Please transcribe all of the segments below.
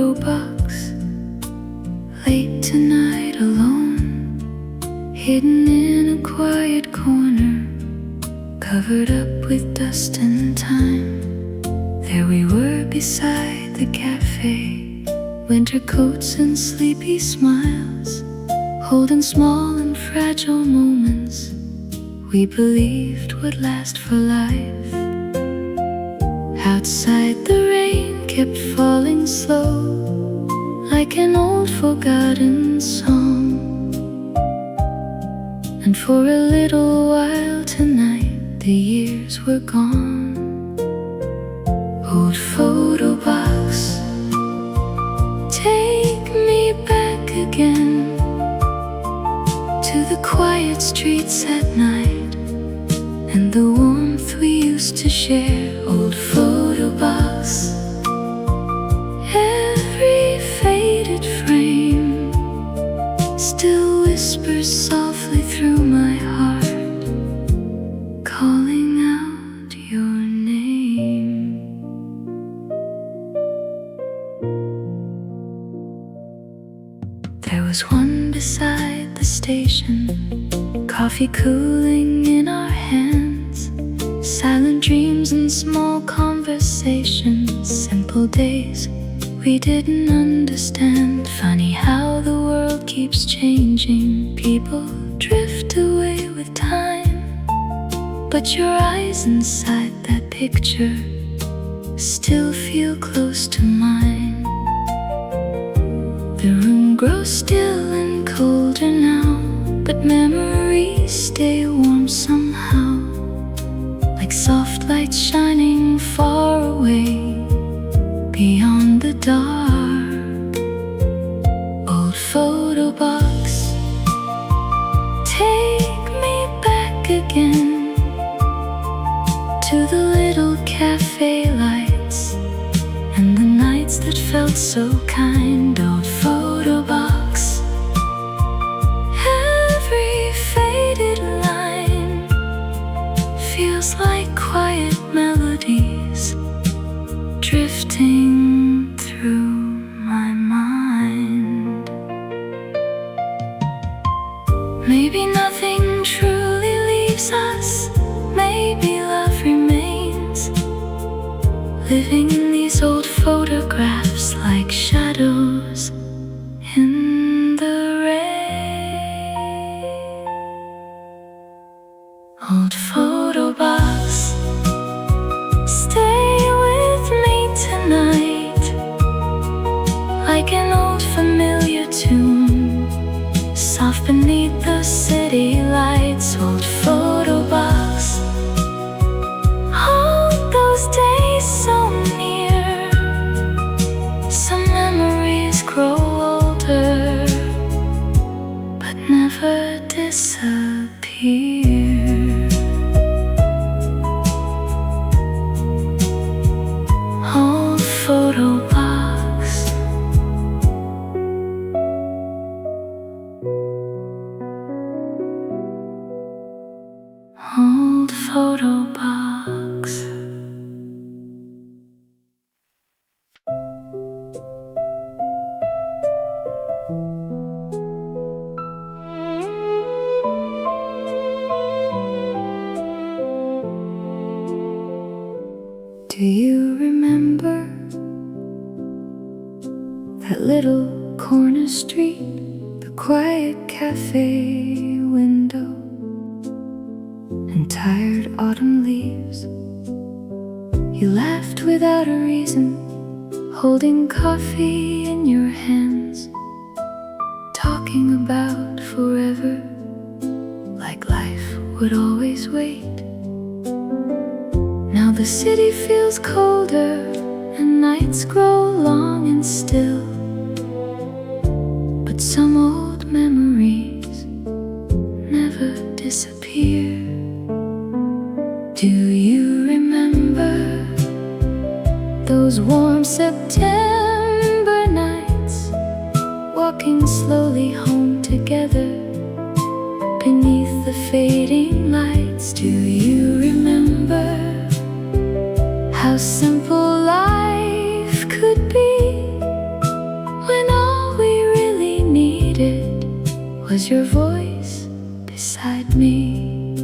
photo box, late tonight alone, hidden in a quiet corner, covered up with dust and time. There we were beside the cafe, winter coats and sleepy smiles, holding small and fragile moments we believed would last for life. Outside the rain kept falling slow, like an old forgotten song. And for a little while tonight the years were gone. Old photo box, take me back again to the quiet streets at night and the warmth we used to share. Old photo box, every faded frame still whispers softly through my heart, calling out your name. There was one beside the station, coffee cooling in our hands, silent dreams and small conversations, simple days we didn't understand. Funny how the world keeps changing, people drift away with time, but your eyes inside that picture still feel close to mine. The room grows still and colder now, but memories stay warm somehow, like soft lights shining far away beyond the dark. Old photo box, take me back again to the little cafe lights and the nights that felt so kind. Old photo box, every faded line feels like quiet melodies drifting through my mind. Maybe nothing truly leaves us, maybe love remains, living in these old photographs like shadows in the rain. Old photo box, stay with me tonight, like an old familiar tune, soft beneath the city lights. Old photo box, hold those days so near, some memories grow older but never disappear. Old photo box, old photo box. Do you remember that little corner street, the quiet cafe window, and tired autumn leaves? You laughed without a reason, holding coffee in your hands, talking about forever, like life would always wait. Now the city feels colder and nights grow long and still, but some old memories never disappear. Do you remember those warm September nights, walking slowly home together beneath the fading lights? Do you remember how simple life could be is your voice beside me.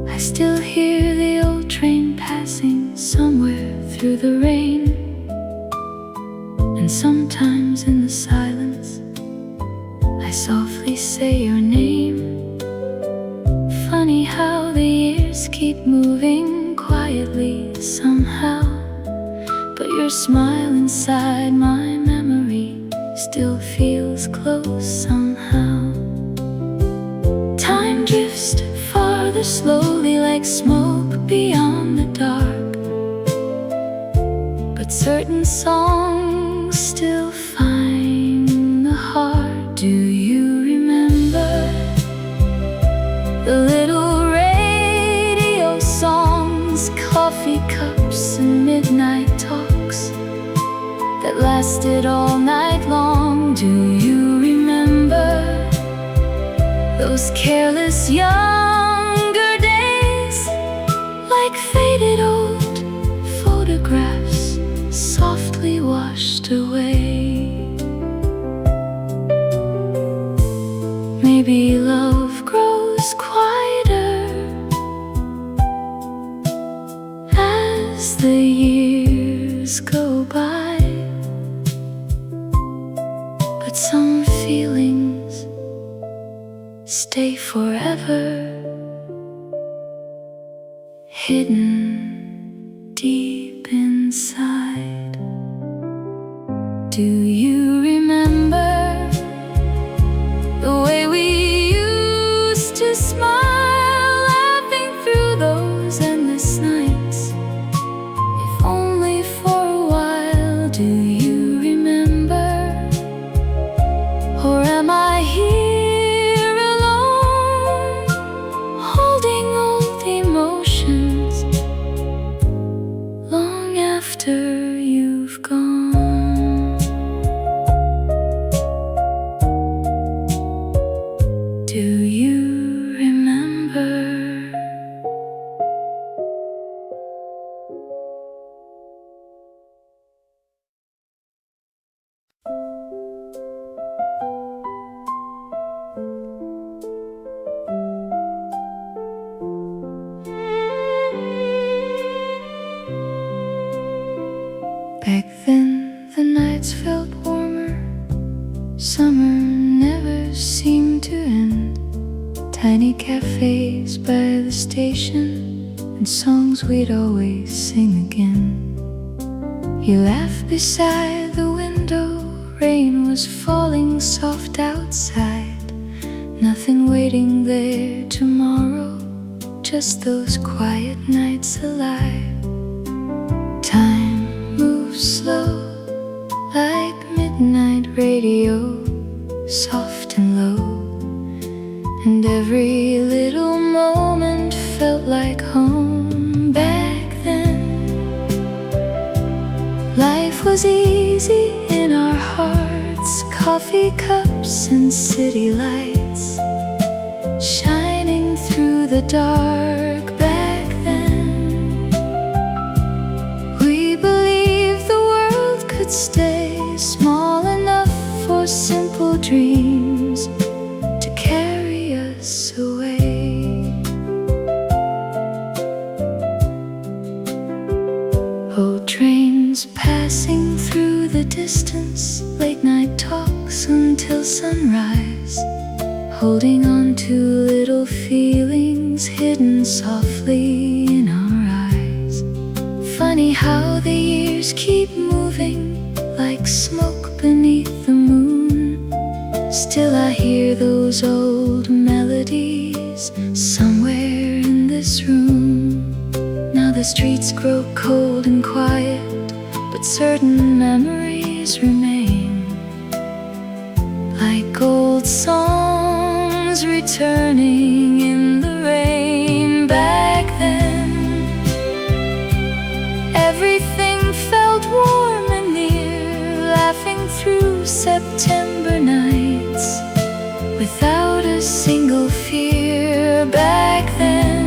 I still hear the old train passing somewhere through the rain, and sometimes in the silence I softly say your name. Funny how the years keep moving quietly somehow, but your smile inside my memory still feels close somehow. Time drifts farther slowly like smoke beyond the dark, but certain songs still find the heart. Do you remember the little radio songs, coffee cups and midnight talks that lasted all night long? Do you remember those careless younger days, like faded old photographs softly washed away? Maybe love grows quieter as the years go by, but some feelings stay forever, hidden deep inside. Do you remember the way we used to smile, laughing through those endless nights, if only for a while? Do you remember, or am I here alone, holding old emotions long after you've gone? Do you remember? Back then the nights felt warmer, summer never seemed to end. Tiny cafes by the station, and songs we'd always sing again. You laughed beside the window, rain was falling soft outside. Nothing waiting there tomorrow, just those quiet nights alive. Time moves slow like midnight radio, soft and low, and every little moment felt like home. Back then life was easy in our hearts, coffee cups and city lights shining through the dark. Back then we believed the world could stay small enough for simple dreams to carry us away. Old trains passing through the distance, late night talks until sunrise, holding on to little feelings hidden softly in our eyes. Funny how the years keep moving like smoke beneath the moon. Still I hear those old melodies somewhere in this room. Now the streets grow cold and quiet, but certain memories remain, like old songs returning in the rain. Back then everything felt warm and near, laughing through September nights without a single fear. Back then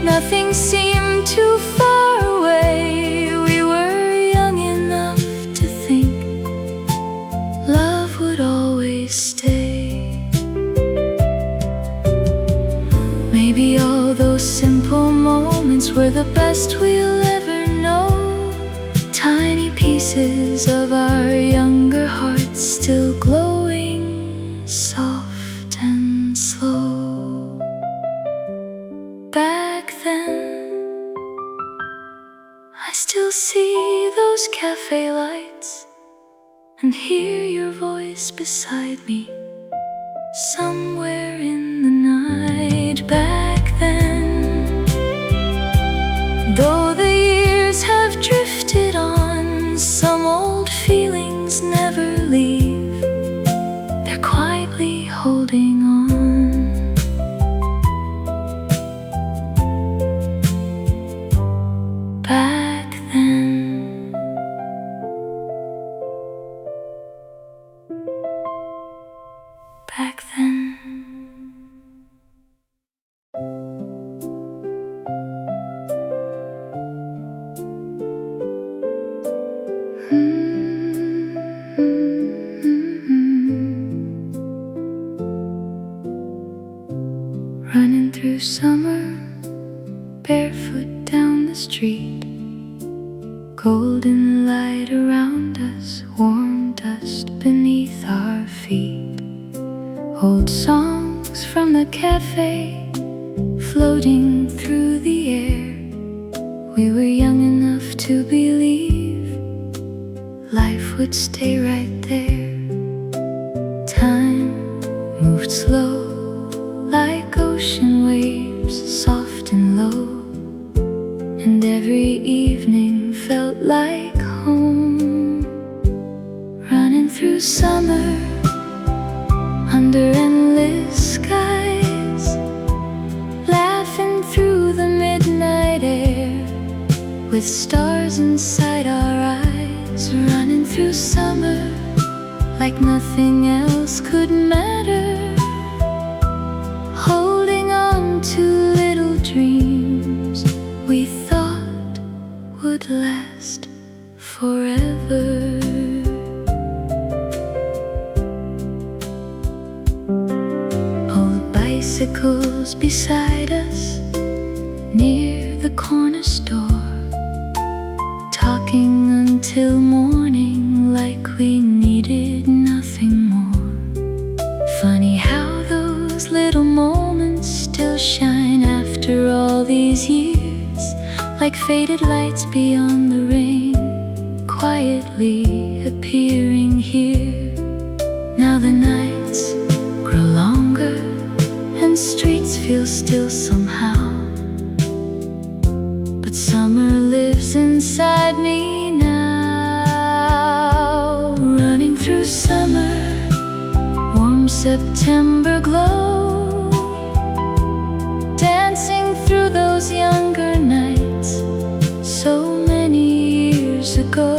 nothing seemed too far away. We were young enough to think see those cafe lights and hear your voice beside me. Somewhere in the night back then, though the years have drifted on, some old feelings never leave. They're quietly holding on. Back then, back then. Running through summer, barefoot down the street, golden light around us, warm dust beneath our feet. Old songs from the cafe floating through the air. We were young enough to believe life would stay right there. Time moved slow like ocean waves, soft and low, and every evening felt like home. Running through summer under endless skies, laughing through the midnight air with stars inside our eyes. Running through summer like nothing else could matter, holding on to little dreams we thought would last forever. Old bicycles beside us near the corner store, talking until morning like we needed nothing more. Funny how those little moments still shine after all these years, like faded lights beyond the rain, quietly appearing here. Now the nights grow longer and streets feel still somehow, but summer lives inside me now. Running through summer, warm September glow, dancing through those younger nights so many years ago.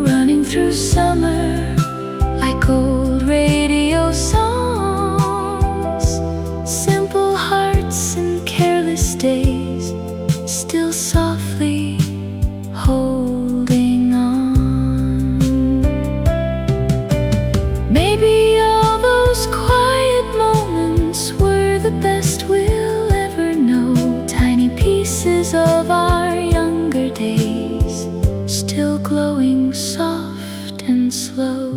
Running through summer like old radio songs, simple hearts and careless days still softly holding on. Maybe all those quiet moments were the best we'll ever know, tiny pieces of our younger days still glowing soft and slow.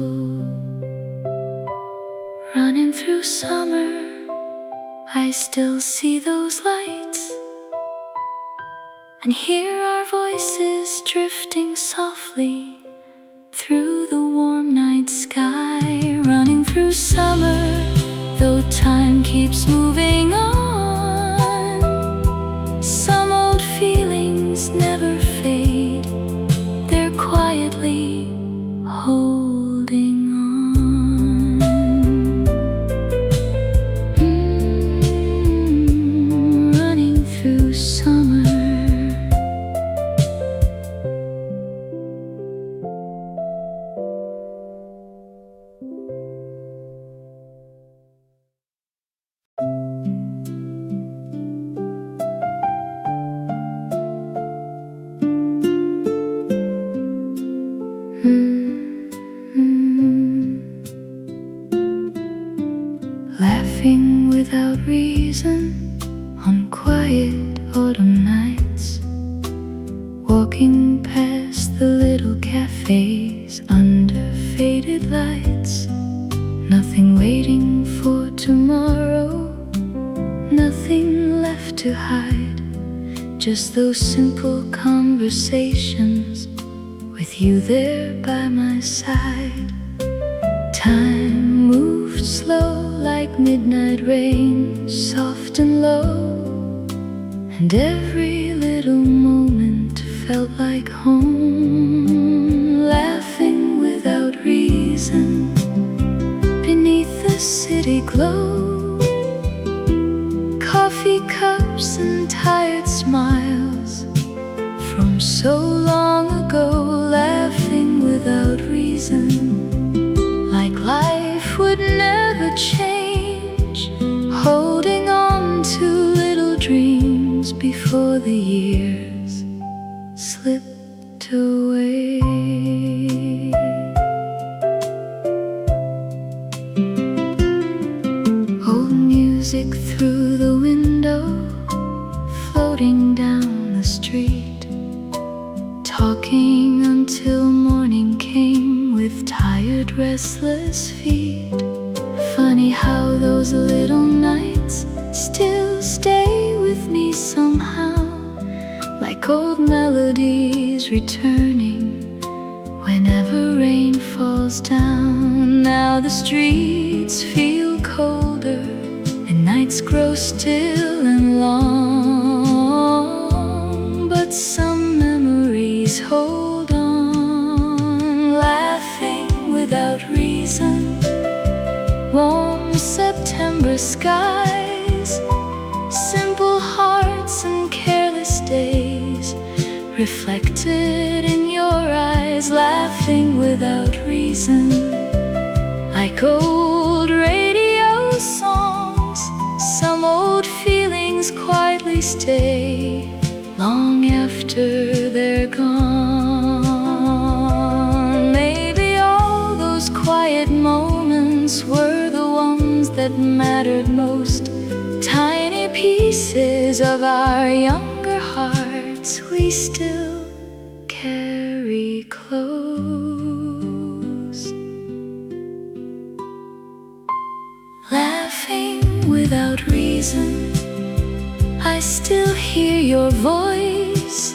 Running through summer, I still see those lights and hear our voices drifting softly through the warm night sky. Running through summer, though time keeps moving on, some old feelings never fade, they're quietly holding on. Running through summer. Laughing without reason on quiet autumn nights, walking past the little cafes under faded lights. Nothing waiting for tomorrow, nothing left to hide, just those simple conversations with you there by my side. Time moved slow like midnight rain, soft and low, and every little moment felt like home. Laughing without reason beneath the city glow, coffee cups and tired smiles from so long ago. Laughing without reason, like life would never change, holding on to little dreams before the years slipped away. Old music through the window, floating down the street, talking until morning came with tired, restless feet. Funny how those little nights still stay with me somehow, like old melodies returning whenever rain falls down. Now the streets feel colder and nights grow still and long, but some memories hold on. Laughing without reason, warm September skies, simple hearts and careless days reflected in your eyes. Laughing without reason, like old radio songs, some old feelings quietly stay long after they're gone. Maybe all those quiet moments were the ones that mattered most, tiny pieces of our younger hearts we still carry close. Laughing without reason, I still hear your voice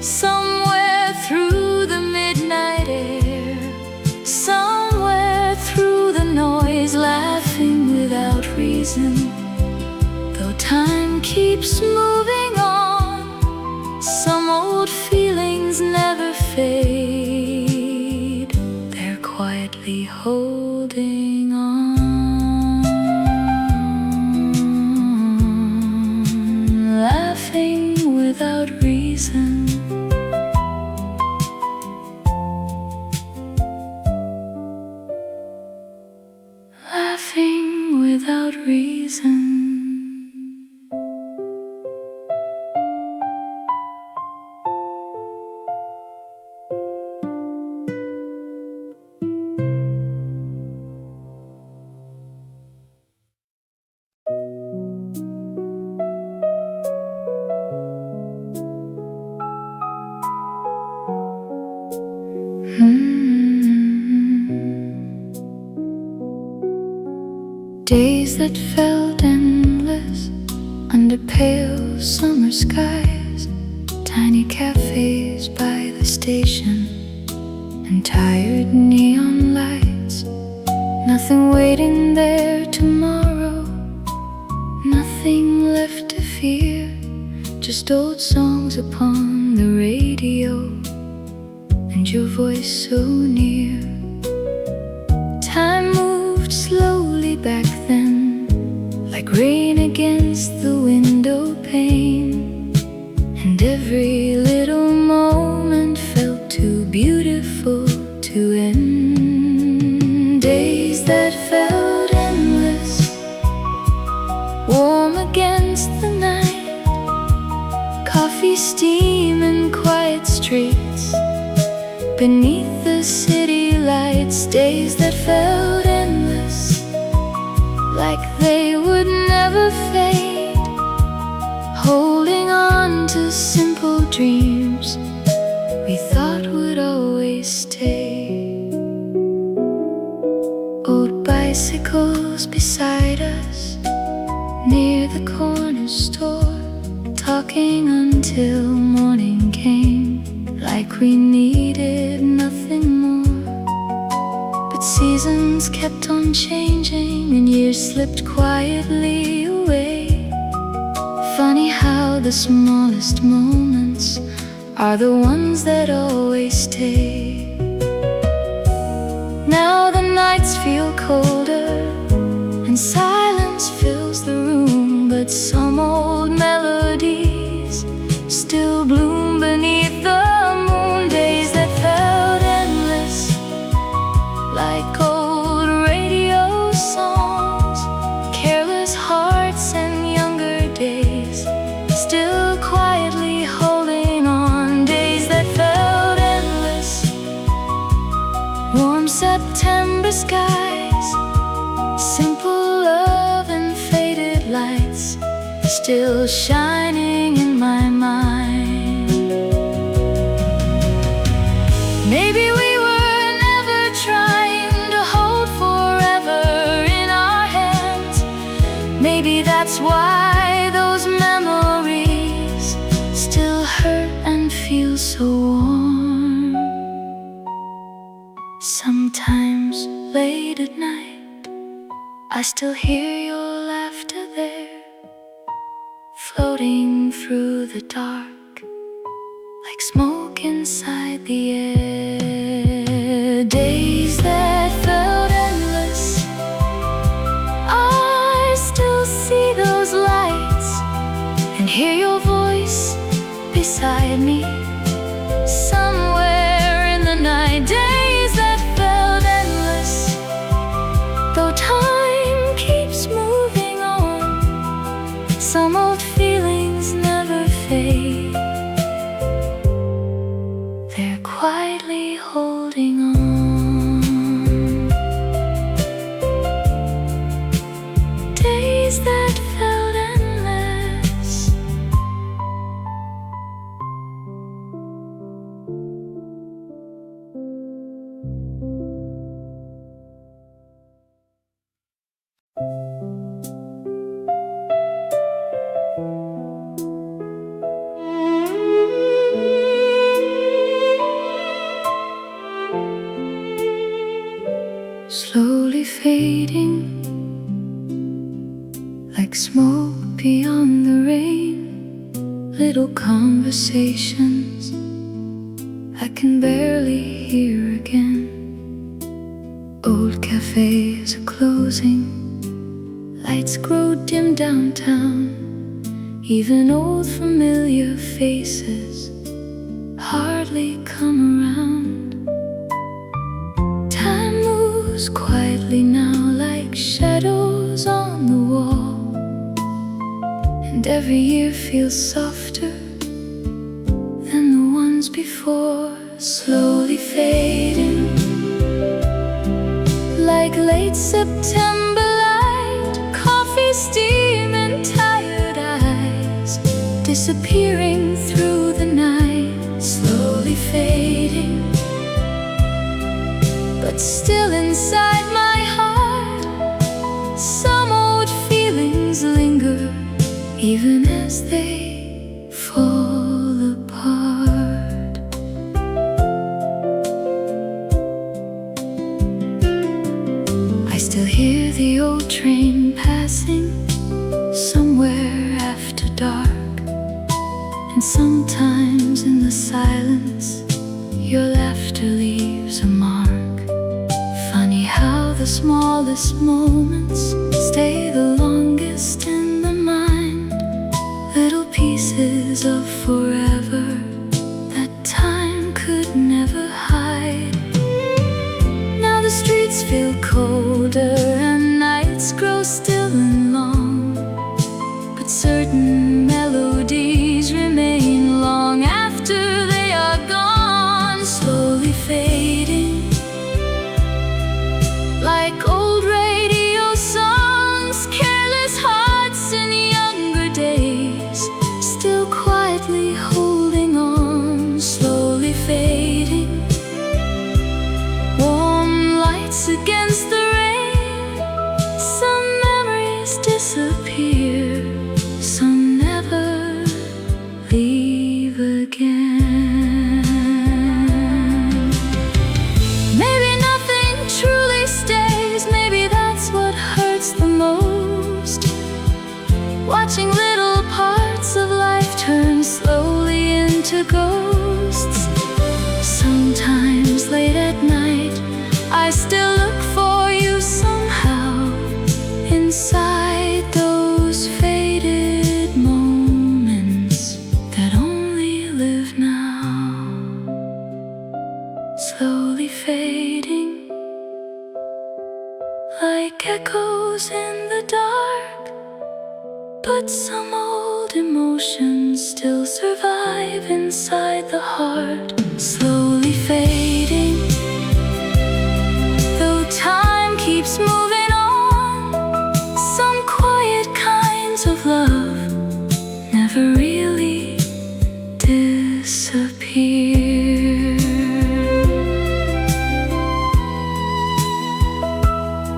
somewhere through the midnight air, somewhere through the noise. Laughing without reason, though time keeps moving on, some old feelings never fade, they're quietly holding on. Laughing without reason, laughing without reason. Days that felt endless under pale summer skies, tiny cafes by the station and tired neon lights. Nothing waiting there tomorrow, nothing left to fear, just old songs upon the radio and your voice so near. Time moved slowly back then, like rain against the window pane, and every little moment felt too beautiful to end. Days that felt endless, warm against the night, coffee steam and quiet streets beneath the city lights. Days that felt endless, like they would never fade, holding on to simple dreams we thought would always stay. Old bicycles beside us near the corner store, talking until morning came, like we needed nothing more. But seasons kept on changing and years slipped quietly away. Funny how the smallest moments are the ones that always stay. Now the nights feel colder and silence fills the room, but some old melodies still bloom beneath the moon. Days that felt endless, like old radio songs, careless hearts and younger days, still quietly holding on. Days that felt endless, warm September skies, simple love and faded lights, still shining in my mind. Maybe we were never trying to hold forever in our hands. Maybe that's why those memories still hurt and feel so warm. Sometimes late at night, I still hear your laughter there, floating through the dark, like smoke inside the air. Days that felt endless, I still see those lights and hear your voice beside me, somewhere in the night. Days that felt endless, though time keeps moving on, some old feelings never fade, they're quietly holding on. Days that felt endless. Slowly fading, like smoke beyond the rain. Little conversations I can barely hear again. Old cafes are closing, lights grow dim downtown. Even old familiar faces hardly come around. Time moves quietly now, like shadows on the wall, and every year feels softer than the ones before. Slowly fading, like late September light, coffee steam and tired eyes, disappearing through the night. Slowly fading, but still inside my heart, some old feelings linger, even as they fall apart. I still hear the old train passing somewhere after dark, and sometimes in the silence your laughter leaves a mark. Funny how the smallest moments stay the longest in the mind, little pieces of forever that time could never hide. Now the streets feel colder and nights grow still and long, but certain melodies remain long after they are gone. Slowly fading, like old radio songs, careless hearts I still look for you somehow inside those faded moments that only live now, slowly fading like echoes in the dark. But some old emotions still survive inside the heart, slowly fading. Though time keeps moving on, some quiet kinds of love never really disappear.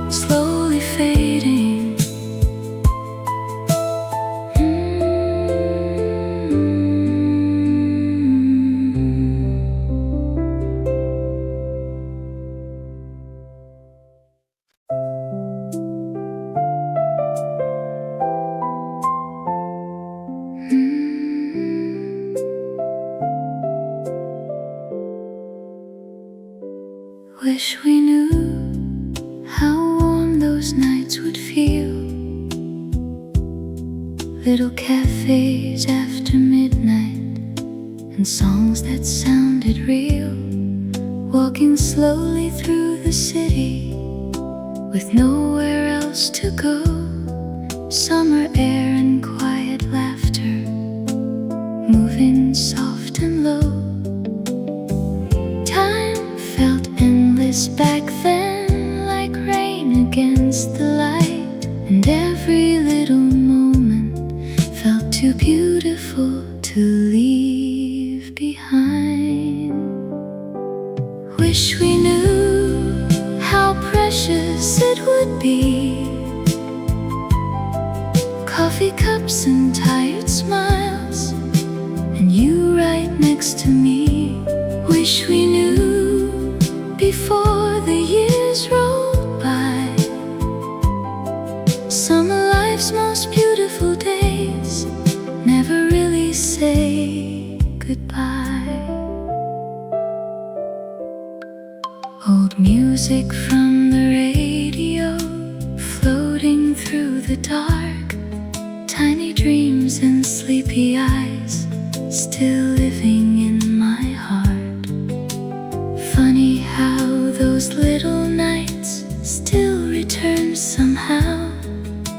Slowly fading. Wish we knew how warm those nights would feel. Little cafes after midnight and songs that sounded real. Walking slowly through the city with nowhere else to go. Summer air and quiet laughter, moving soft and low. Time felt endless back then, like rain against the light. And every little moment felt too beautiful to leave behind. Wish we knew how precious it would be. Coffee cups and tired smiles, and you right next to me. Wish we knew before the years rolled by. Some of life's most beautiful days never really say goodbye. Old music from the radio, floating through the dark. Tiny dreams and sleepy eyes, still living in my heart. Funny how those little nights still return somehow,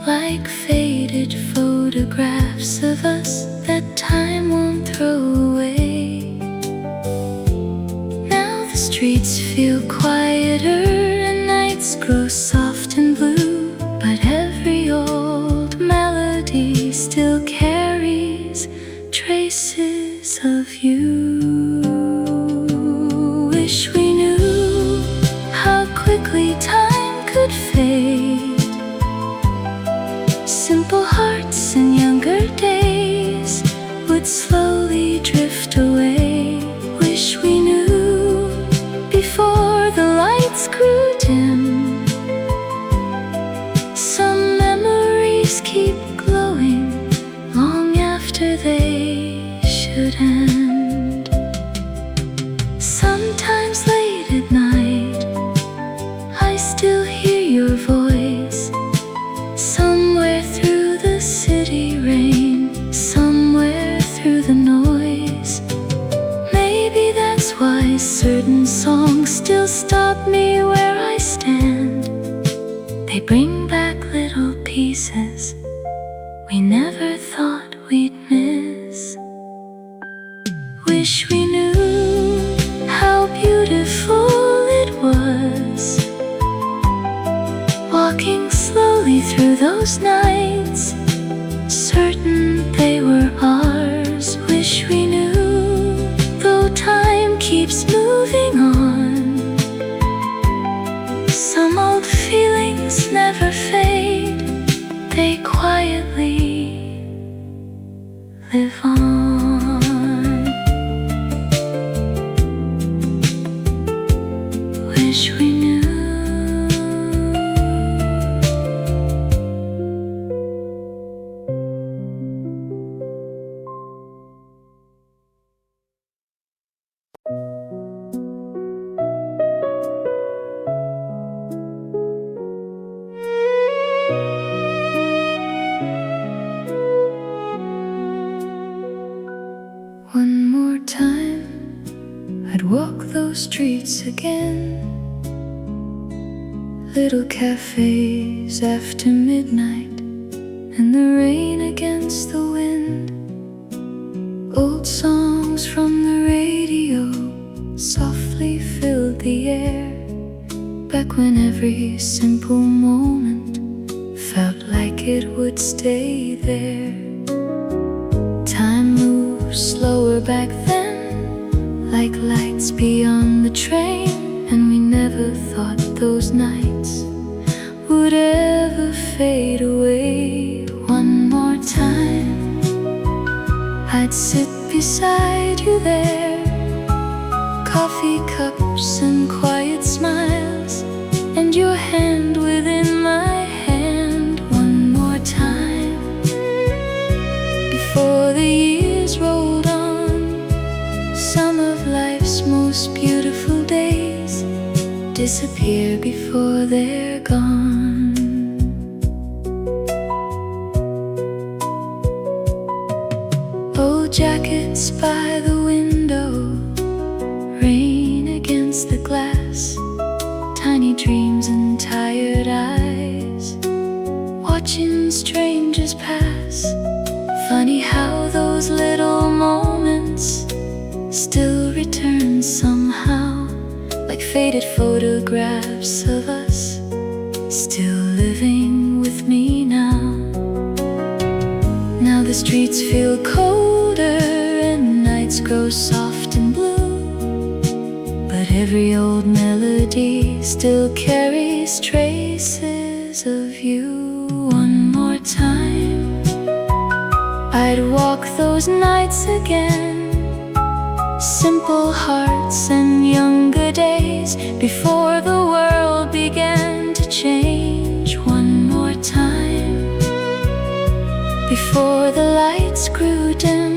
like faded photographs of us that time won't throw away. Now the streets feel quieter and nights grow soft and blue, but every old melody still carries traces of you. Wish we knew how quickly time could fade. Simple hearts and younger days would slowly drift away. Wish we knew before the lights grew dim. Some memories keep glowing long after they should end. Sometimes late at night I still hear your voice, somewhere through the city rain, somewhere through the noise. Maybe that's why certain songs still stop me where I stand. They bring back little pieces we never thought we'd miss. Wish we knew how beautiful it was, walking slowly through those nights, certain they were ours. Wish we knew, though time keeps moving on, some old feelings never fade, they quietly live on. Wish we knew. walk those streets again. Little cafes after midnight, and the rain against the wind. Old songs from the radio softly filled the air. Back when every simple moment felt like it would stay there. Time moved slower back then, like lights beyond the train. And we never thought those nights would ever fade away. One more time, I'd sit beside you there. Coffee cups and quiet smiles, and your hand within my hand. One more time, before the years rolled on. Some of life's most beautiful days disappear before they're gone. Old jackets by the window, rain against the glass, tiny dreams and tired eyes, watching strangers pass. Funny how those little moments still return somehow, like faded photographs of us, still living with me now. Now the streets feel colder and nights grow soft and blue, but every old melody still carries traces of you. One more time, I'd walk those nights again. Simple hearts and younger days, before the world began to change. One more time, before the lights grew dim.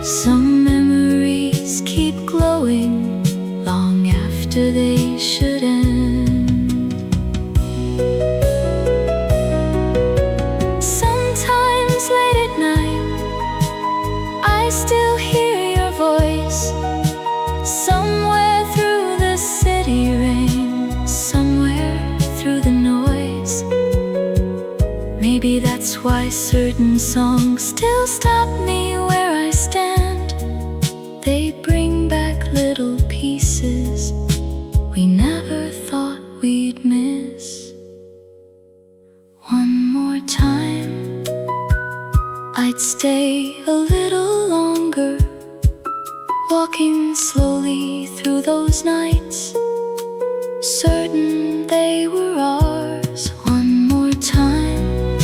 Some memories keep glowing long after they should end. Sometimes late at night, I still hear your voice, somewhere through the city rain, somewhere through the noise. Maybe that's why certain songs still stop me where I stand. They bring back little pieces we never thought we'd miss. One more time, I'd stay a little longer, walking slowly through those nights, certain they were ours. One more time,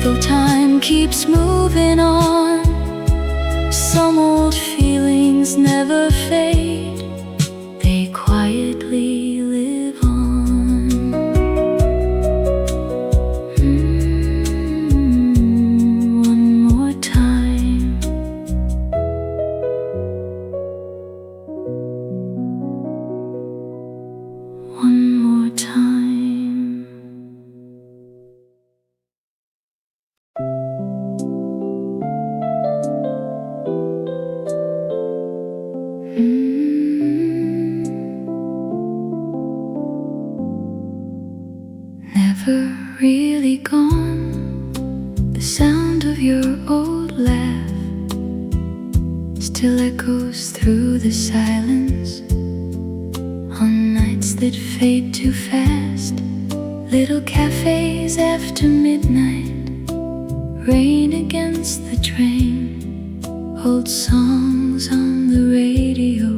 though time keeps moving on, some old feelings never fade, they quietly live on. One more time. One more time. Never really gone. The sound of your old laugh still echoes through the silence on nights that fade too fast. Little cafes after midnight, rain against the train, old songs on the radio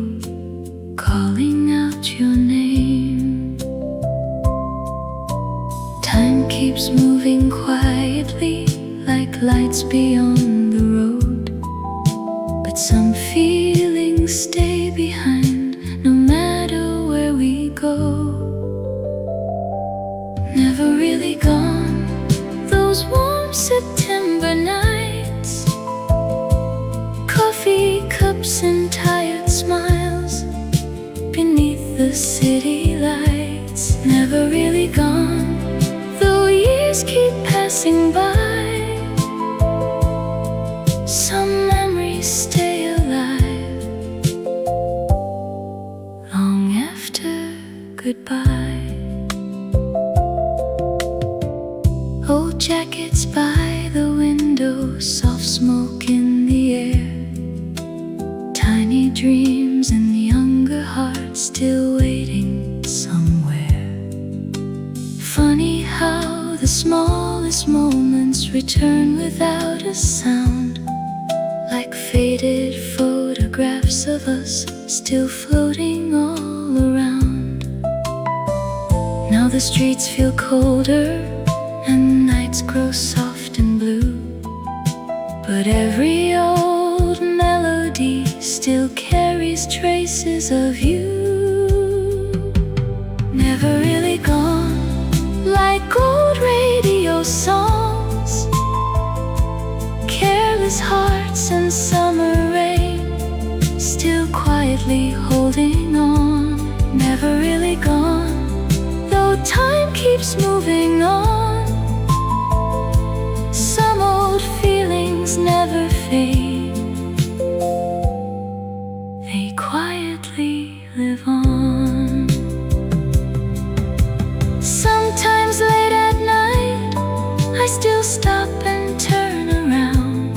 calling out your name. Time keeps moving quietly, like lights beyond the road, but some feelings stay behind, no matter where we go. Never really gone, those warm September nights, coffee cups and tired smiles beneath the city lights. Never really gone, though years keep passing by, some memories stay alive, goodbye. Old jackets by the window, soft smoke in the air, tiny dreams and younger hearts still waiting somewhere. Funny how the smallest moments return without a sound, like faded photographs of us still floating all around. Now the streets feel colder and nights grow soft and blue, but every old melody still carries traces of you. Never really gone, like old radio songs, careless hearts and summer rain, still quietly holding on. Never really gone, though time keeps moving on. Some old feelings never fade, they quietly live on. Sometimes late at night, I still stop and turn around.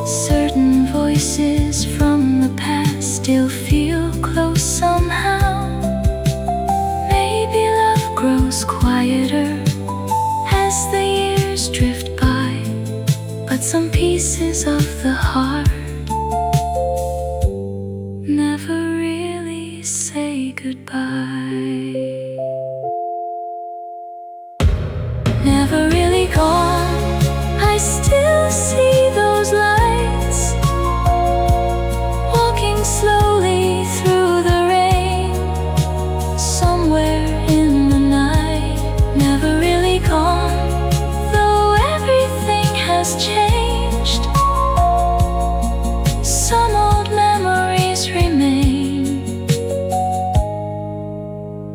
Certain voices from the past still feel close somehow. Maybe love grows quieter as the years drift by, but some pieces of the heart never really say goodbye. Never really gone, I still see those lights, walking slowly through the rain, somewhere in the night. Never really gone, though everything has changed. Some old memories remain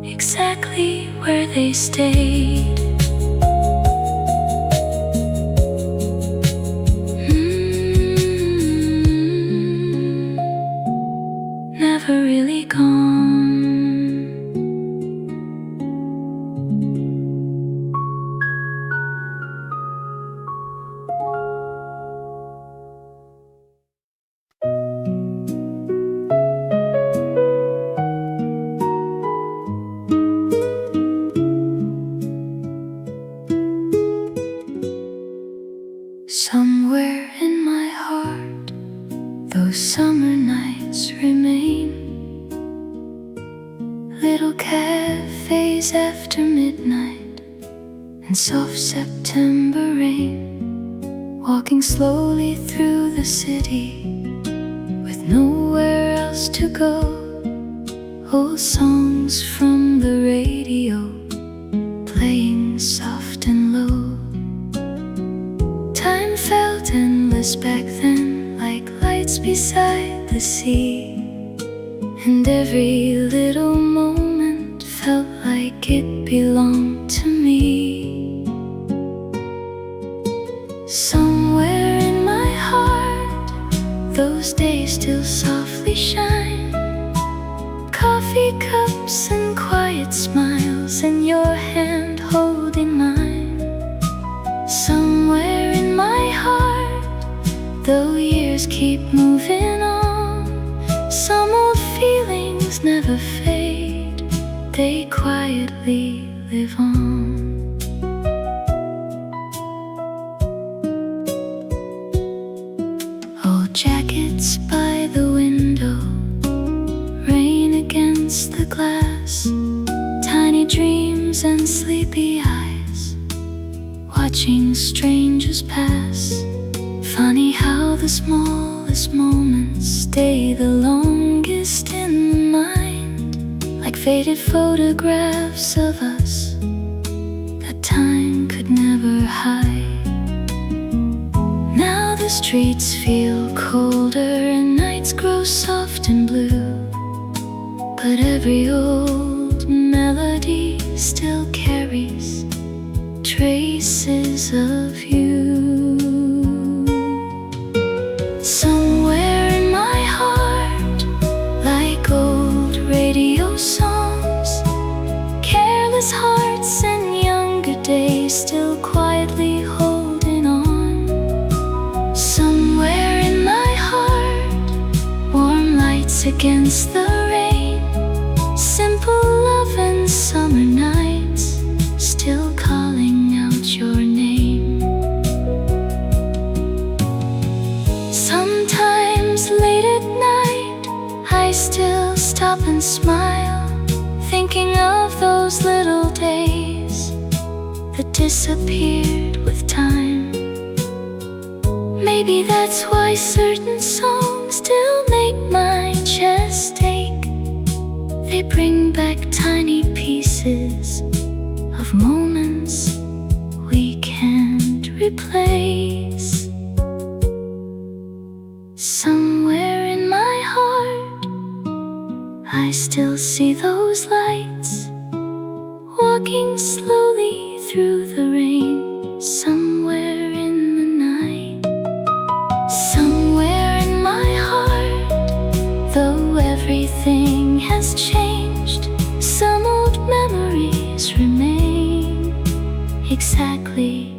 exactly where they stayed. Never really gone. Somewhere in my heart, those summer nights remain. Little cafes after midnight and soft September rain, walking slowly through the city with nowhere else to go. Old songs from the radio playing soft and low. Time felt endless back then, like lights beside the sea, and every little moment felt like it belonged to me. Somewhere in my heart, those days still softly shine. Coffee cups and quiet smiles, and your hand holding mine. Somewhere in my heart, though years keep moving on, some old feelings never fade, they quietly live on. Old jackets by the window, rain against the glass, tiny dreams and sleepy eyes, watching strangers pass. Funny how the smallest moments stay the longest in the mind, like faded photographs of us that time could never hide. Now the streets feel colder and nights grow soft and blue, but every old melody still carries traces of you. Somewhere in my heart, like old radio songs, against the rain. Simple love and summer nights, still calling out your name. Sometimes late at night, I still stop and smile, thinking of those little days that disappeared with time. Maybe that's why certain songs still make my chest ache. They bring back tiny pieces of moments we can't replace. Somewhere in my heart, I still see those lights, walking slowly through the rain. Somewhere in the night, somewhere in my heart, though everything has changed, some old memories remain exactly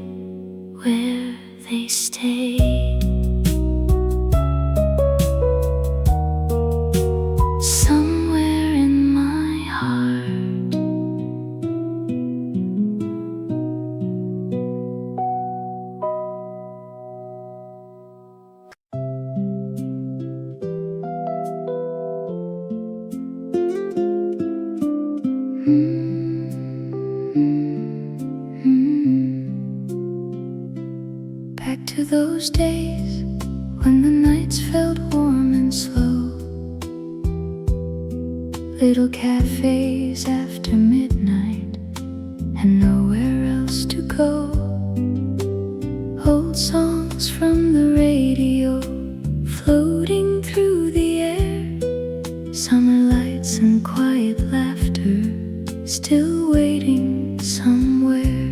where they stay. Somewhere in my heart. Back to those days when the nights felt warm and slow. Little cafes after midnight and nowhere else to go. Old songs from the radio floating through the air. Summer lights and quiet laughter still waiting somewhere.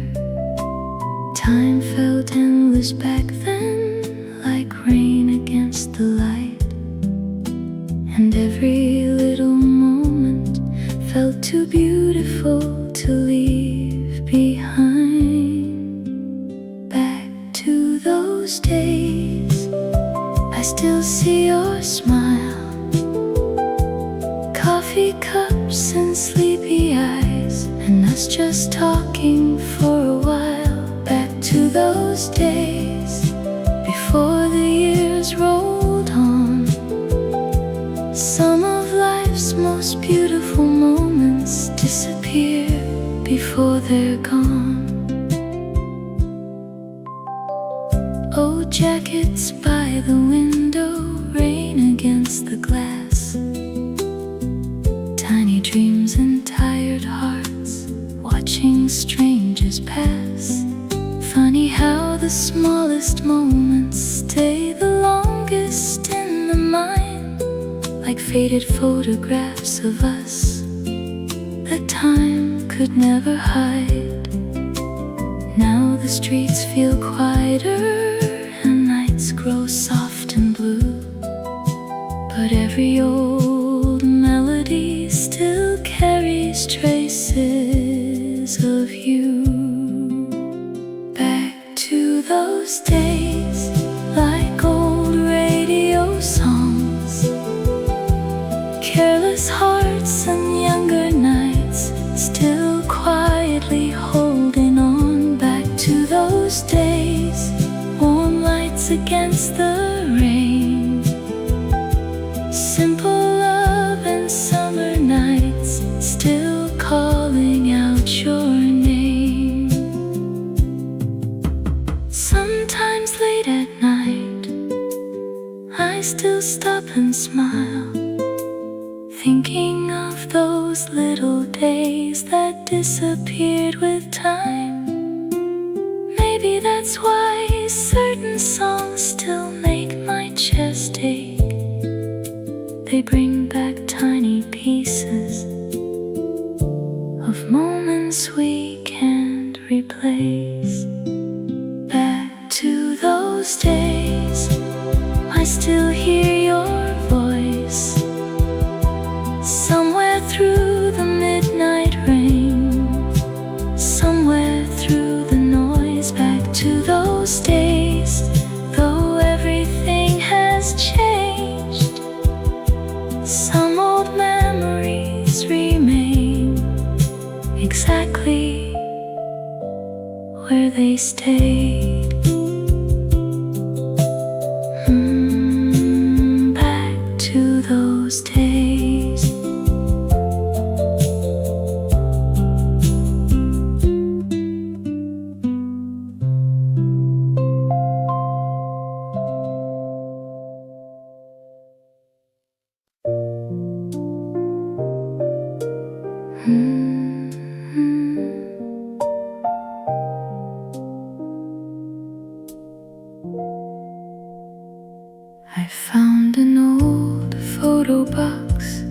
Time felt endless back then, like rain against the light. And every little moment felt too beautiful to leave behind. Back to those days, I still see your smile, coffee cups and sleepy eyes, and us just talking for a while. Back to those days, before the years rolled on. Some of life's most beautiful moments disappear before they're gone. Old jackets by the window, rain against the glass. Tiny dreams and tired hearts, watching strangers pass. Funny how the smallest moments stay the longest in the mind, like faded photographs of us that time could never hide. Now the streets feel quieter and nights grow soft and blue, but every old melody still carries traces of you. Back to those days, like old radio songs, careless hearts and younger nights, still quietly holding on. Back to those days, warm lights against the rain. Simple love and summer nights, still calling out your name. Sometimes late at night, I still stop and smile, thinking of those little days that disappeared with time. Maybe that's why certain songs still make my chest ache. They bring back tiny pieces of moments we can't replace. Back to those days, I still hear your voice, somewhere through the midnight rain, somewhere through the noise. Back to those days, though everything has changed. where they stayed. Back to those days. I found an old photo box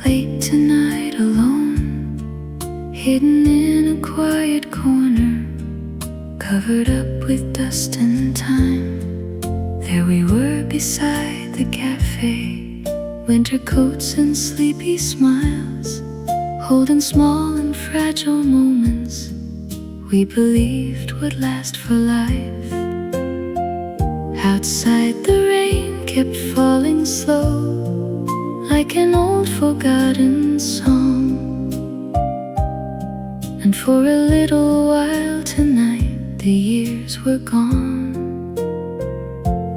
late tonight alone, hidden in a quiet corner, covered up with dust and time. There we were beside the cafe, winter coats and sleepy smiles, holding small and fragile moments we believed would last for life. Outside the rain kept falling slow, like an old forgotten song. And for a little while tonight the years were gone.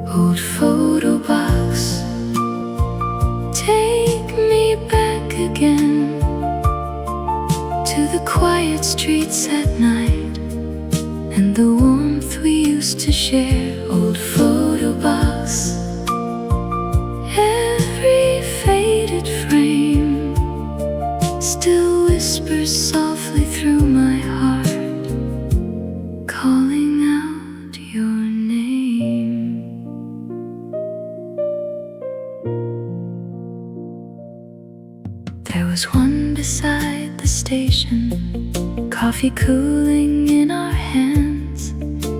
Old photo box, take me back again to the quiet streets at night and the warmth we used to share. Old photo box, every faded frame still whispers softly through my heart, calling out your name. There was one beside the station, coffee cooling in our hands,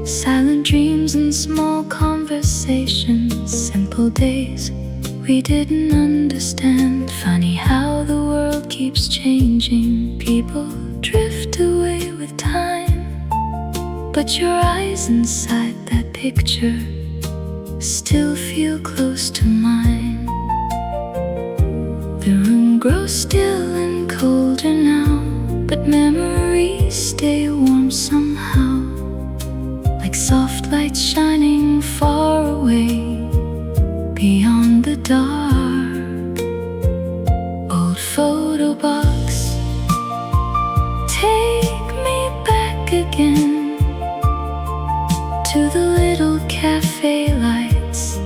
silent dreams and small conversations, simple days we didn't understand. Funny how the world keeps changing, people drift away with time, but your eyes inside that picture still feel close to mine. The room grows still and colder now, but memories stay warm somehow, like soft lights shining far away beyond the dark. Old photo box, take me back again to the little cafe lights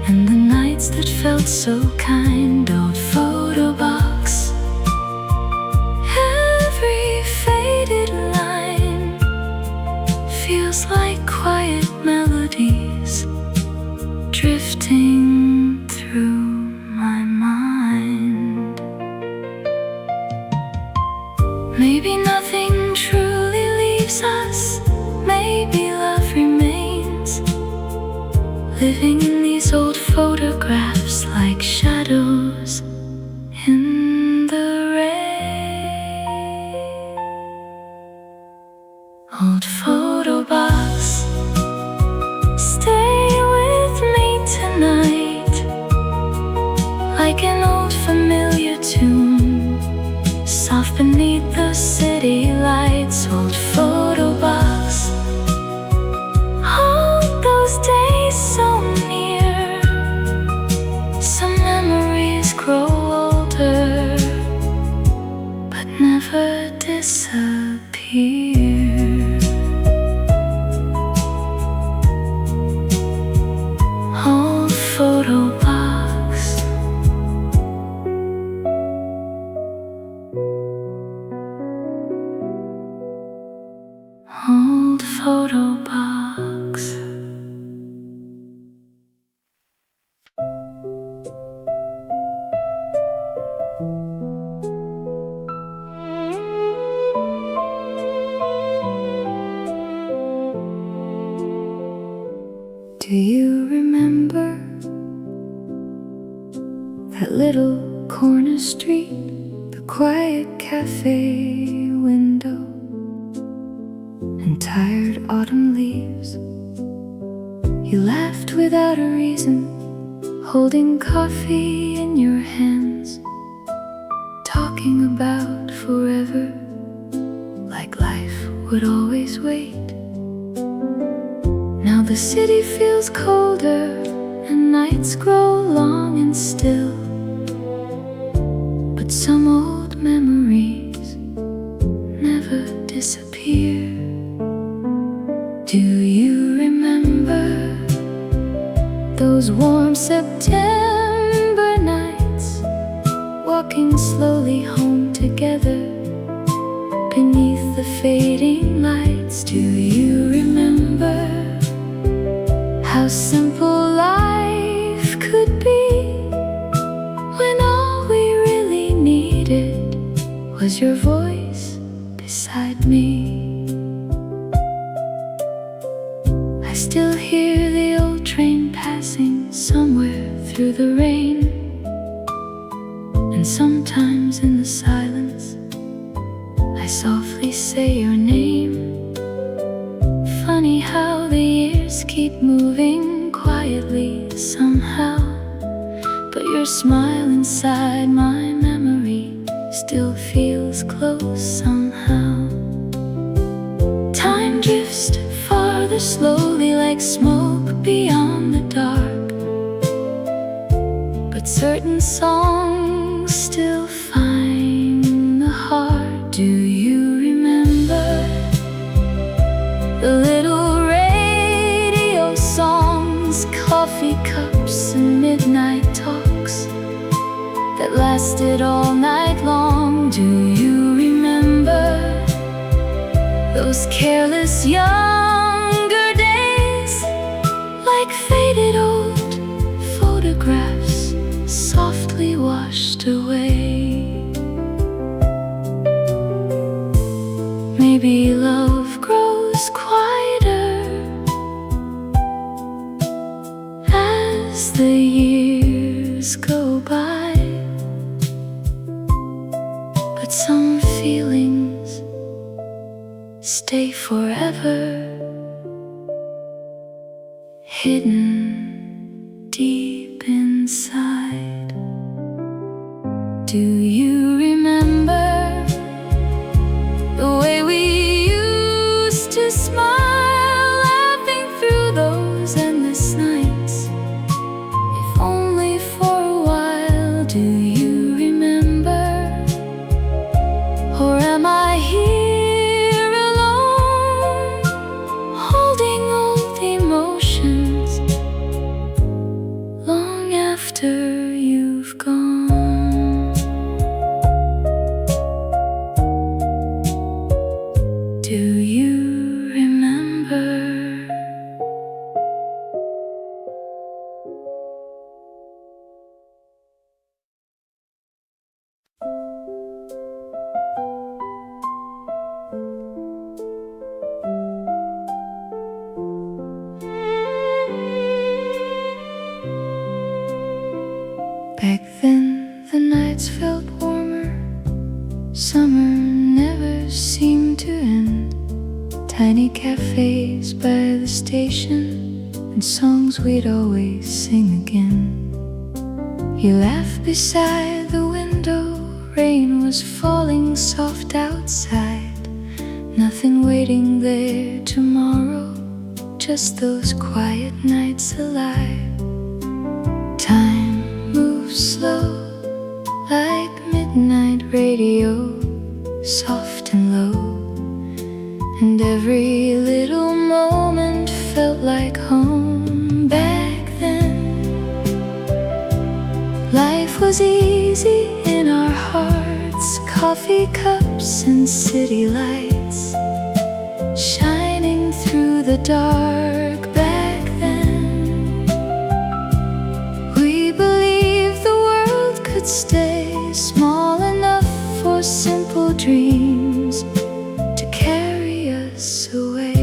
and the nights that felt so kind. Old photo box, every faded line feels like quiet melodies drifting through my mind. Maybe nothing truly leaves us, maybe love remains, living in these old photographs like shadows in the rain. Old photo box, stay with me tonight, like an old familiar tune, soft beneath the city lights. Old photo box, hold those days so near, some memories grow older but never disappear. Old photo box, old photo box. Do you remember that little corner street, the quiet cafe window, and tired autumn leaves? You laughed without a reason, holding coffee in your hands, talking about forever, like life would always wait. Now the city feels colder and nights grow long and still, but some old memories never disappear. Do you remember those warm September nights, walking slowly home together beneath the fading lights? Do you remember how simple life could be when all we really needed was your voice beside me? I still hear the old train passing somewhere through the rain, and sometimes in the silence I softly say your name. Funny how the years keep moving quietly somehow, but your smile inside my memory still feels close somehow. Time drifts farther slowly like smoke beyond the dark, but certain songs still find the heart. Do you remember the little radio songs, coffee cups and midnight talks that lasted all night long? Do you remember those careless younger days, like faded old photographs softly washed away? Maybe love grows quieter as the years go by, but some feelings stay forever, hidden deep inside. Do you remember the way we used to smile, laughing through those endless nights, if only for a while? Do you remember, or am I here alone, holding old emotions long after you've gone? Do you remember? Back then the nights felt warmer, summer never seemed to end. Tiny cafes by the station, and songs we'd always sing again. You laughed beside the window, rain was falling soft outside. Nothing waiting there tomorrow, just those quiet nights alive. Time moves slow like midnight radio, soft and low, and every little moment felt like home. Back then life was easy in our hearts, coffee cups and city lights shining through the dark. Back then we believed the world could stay small enough for simple dreams to carry us away.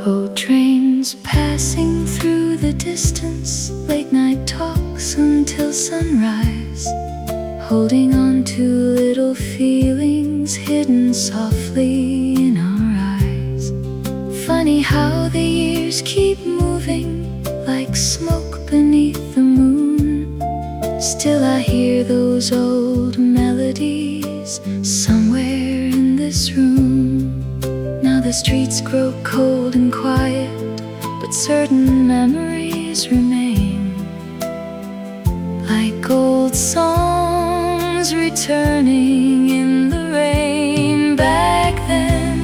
Old trains passing through the distance, late night talks until sunrise, holding on to little feelings hidden softly in our eyes. Funny how the years keep moving like smoke beneath the moon. Still I hear those old melodies melodies somewhere in this room. Now the streets grow cold and quiet, but certain memories remain, like old songs returning in the rain. Back then,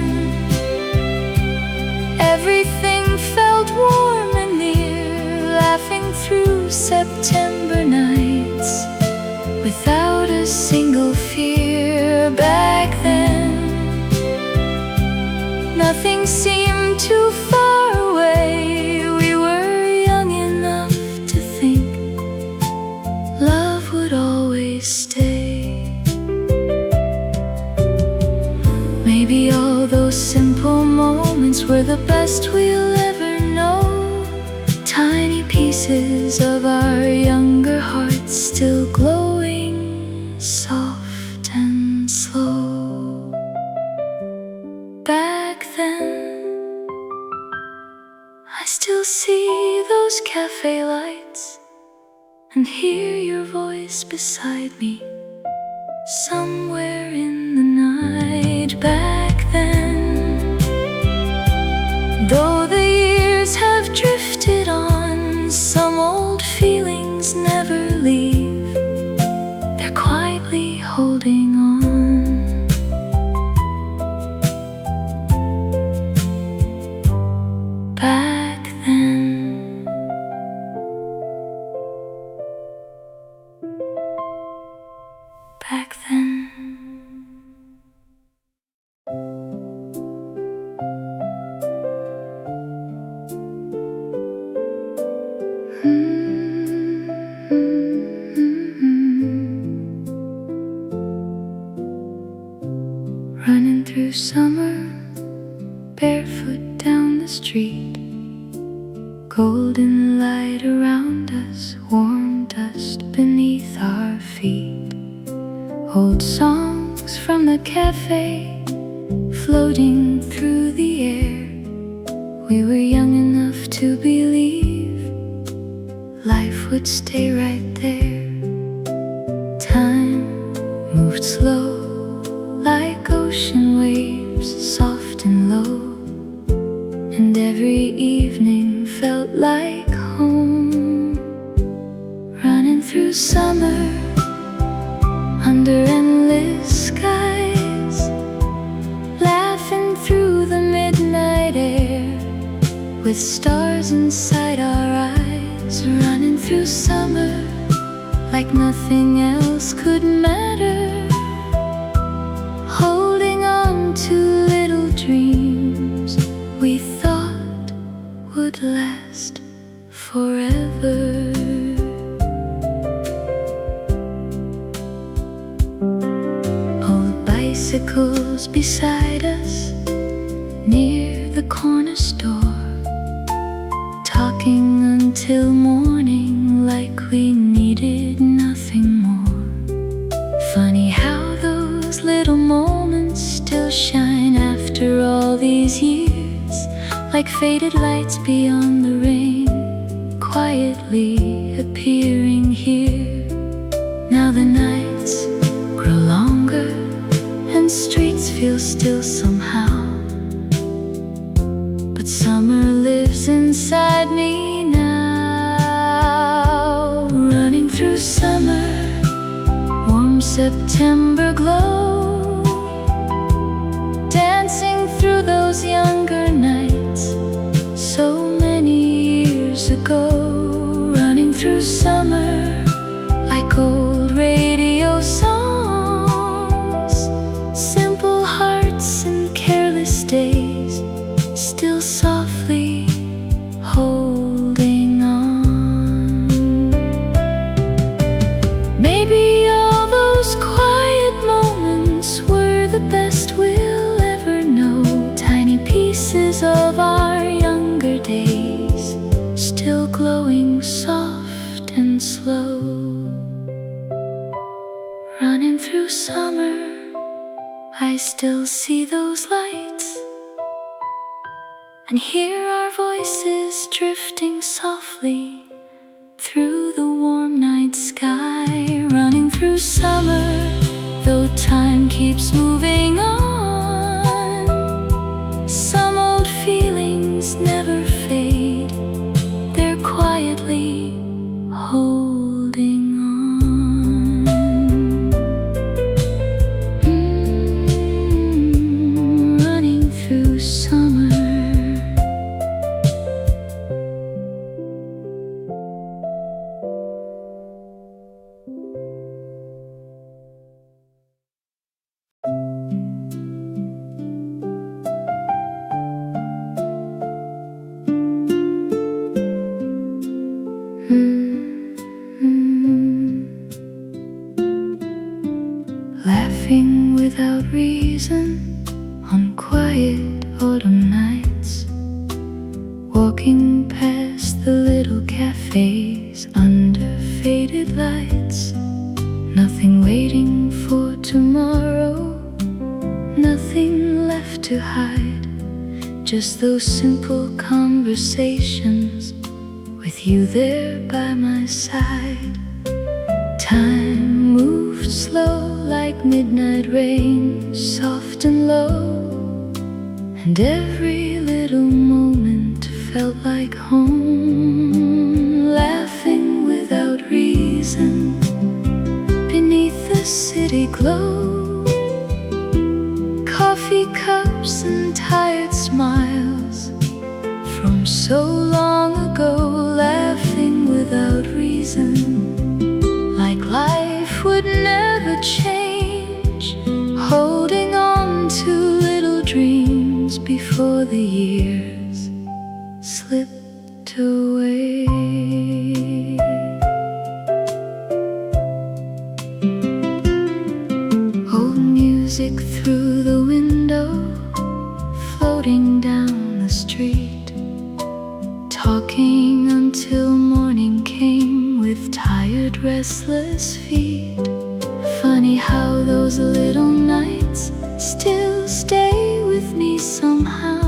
everything felt warm and near, laughing through September nights without a single fear. Back then, nothing seemed too far away. We were young enough to think love would always stay. Maybe all those simple moments were the best we'll ever know. Tiny pieces of our younger hearts still glowing, soft and slow. Back then, I still see those cafe lights and hear your voice beside me somewhere in the night. Back then, though the years have drifted on, some old feelings never leave. They're quietly holding on. Back then, back then. Running through summer, barefoot down the street, golden light around us, warm dust beneath our feet. Old songs from the cafe floating through the air. We were young enough to believe life would stay right there. Time moved slow, like ocean waves, soft and low, and every evening felt like home. Running through summer, under endless skies, laughing through the midnight air, with stars inside our eyes. Running through summer, like nothing else could matter, holding on to little dreams we thought would last forever. Old bicycles beside us near the corner store, talking until morning like we needed nothing more. Funny how those little moments still shine after all these years, like faded lights beyond the rain, quietly appearing here. Now the nights grow longer and streets feel still somehow, but summer lives inside me now. Running through summer, warm September glow, dancing through those younger nights so many years ago. Running through summer, like old radio songs, simple hearts and careless days, still softly holding on. Maybe all those quiet moments were the best we'll ever know. Tiny pieces of our younger days, still glowing soft and slow. Running through summer, I still see those lights and hear our voices drifting softly through the warm night sky. Running through summer, though keeps moving on. Some old feelings never fade, they're quietly holding on. Running through summer. Laughing without reason on quiet autumn nights, walking past the little cafes under faded lights. Nothing waiting for tomorrow, nothing left to hide, just those simple conversations with you there by my side. Time moved slow like midnight rain, soft and low, and every little moment felt like home. Laughing without reason beneath the city glow, coffee cups and tired smiles from so long ago. Laughing without reason, like life would never change, holding on to little dreams before the years slipped away. Old music through the window, floating down the street, talking until morning came with tired, restless feet. Funny how those little nights still stay with me somehow,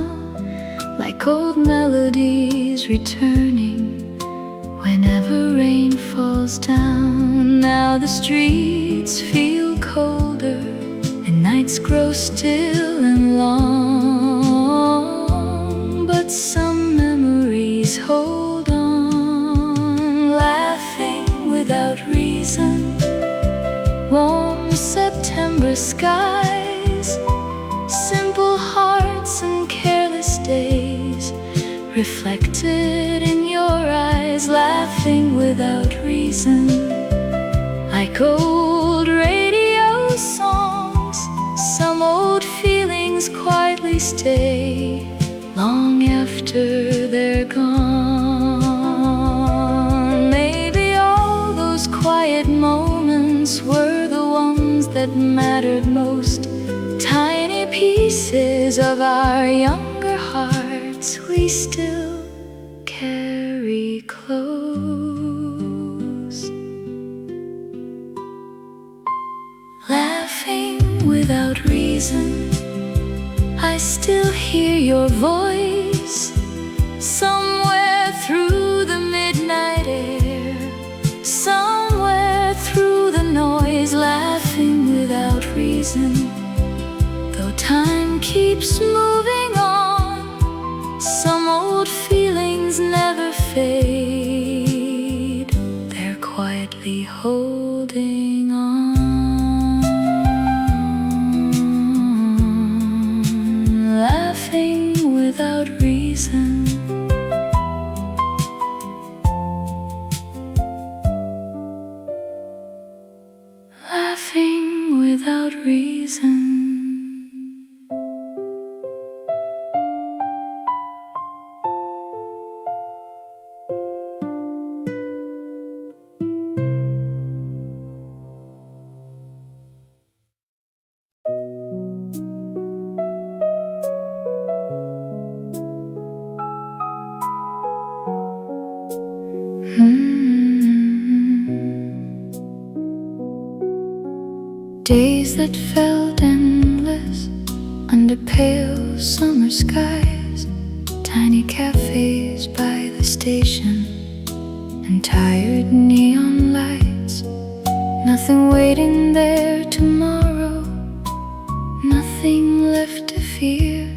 like old melodies returning whenever rain falls down. Now the streets feel colder and nights grow still and long, but some memories hold on. Laughing without reason, warm September skies, simple hearts and careless days reflected in your eyes. Laughing without reason, like old radio songs, some old feelings quietly stay long after they're gone. Maybe all those quiet moments were the ones that mattered most, tiny pieces of our younger hearts we still carry close. Laughing without reason, I still hear your voice somewhere through the midnight air, somewhere through the noise. Laughing without reason, though time keeps moving on, some old feelings never fade, they're quietly holding on. Laughing without reason, laughing without reason. Days that felt endless under pale summer skies, tiny cafes by the station and tired neon lights. Nothing waiting there tomorrow, fear,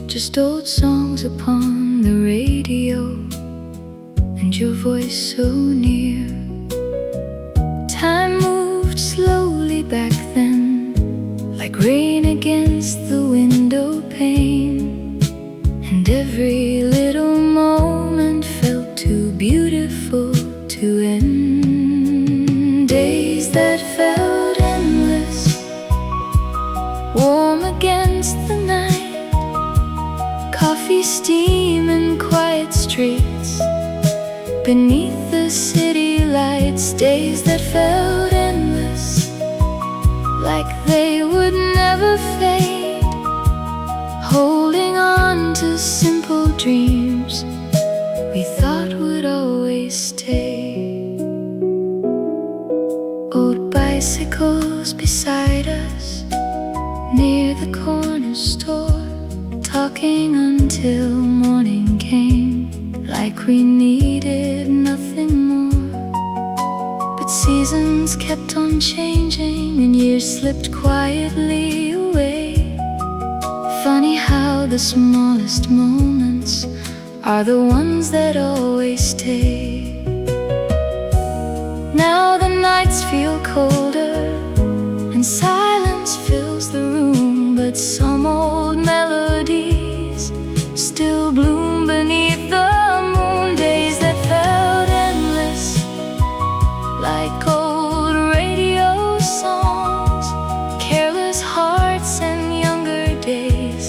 just old songs upon the radio, and your voice so near. Time moved slowly back then, like rain against the window pane, and every little moment felt too beautiful to end. Days that felt endless, warm against the night, coffee steam and quiet streets beneath the city lights. Days that felt endless, like they would never fade, holding on to simple dreams we thought would always stay. Old bicycles beside us near the corner store, talking until morning came, like we needed nothing more. But seasons kept on changing and years slipped quietly away. Funny how the smallest moments are the ones that always stay. Now the nights feel colder and silence fills the room, but some old melodies still bloom beneath the moon. Days that felt endless, like old radio songs, careless hearts and younger days,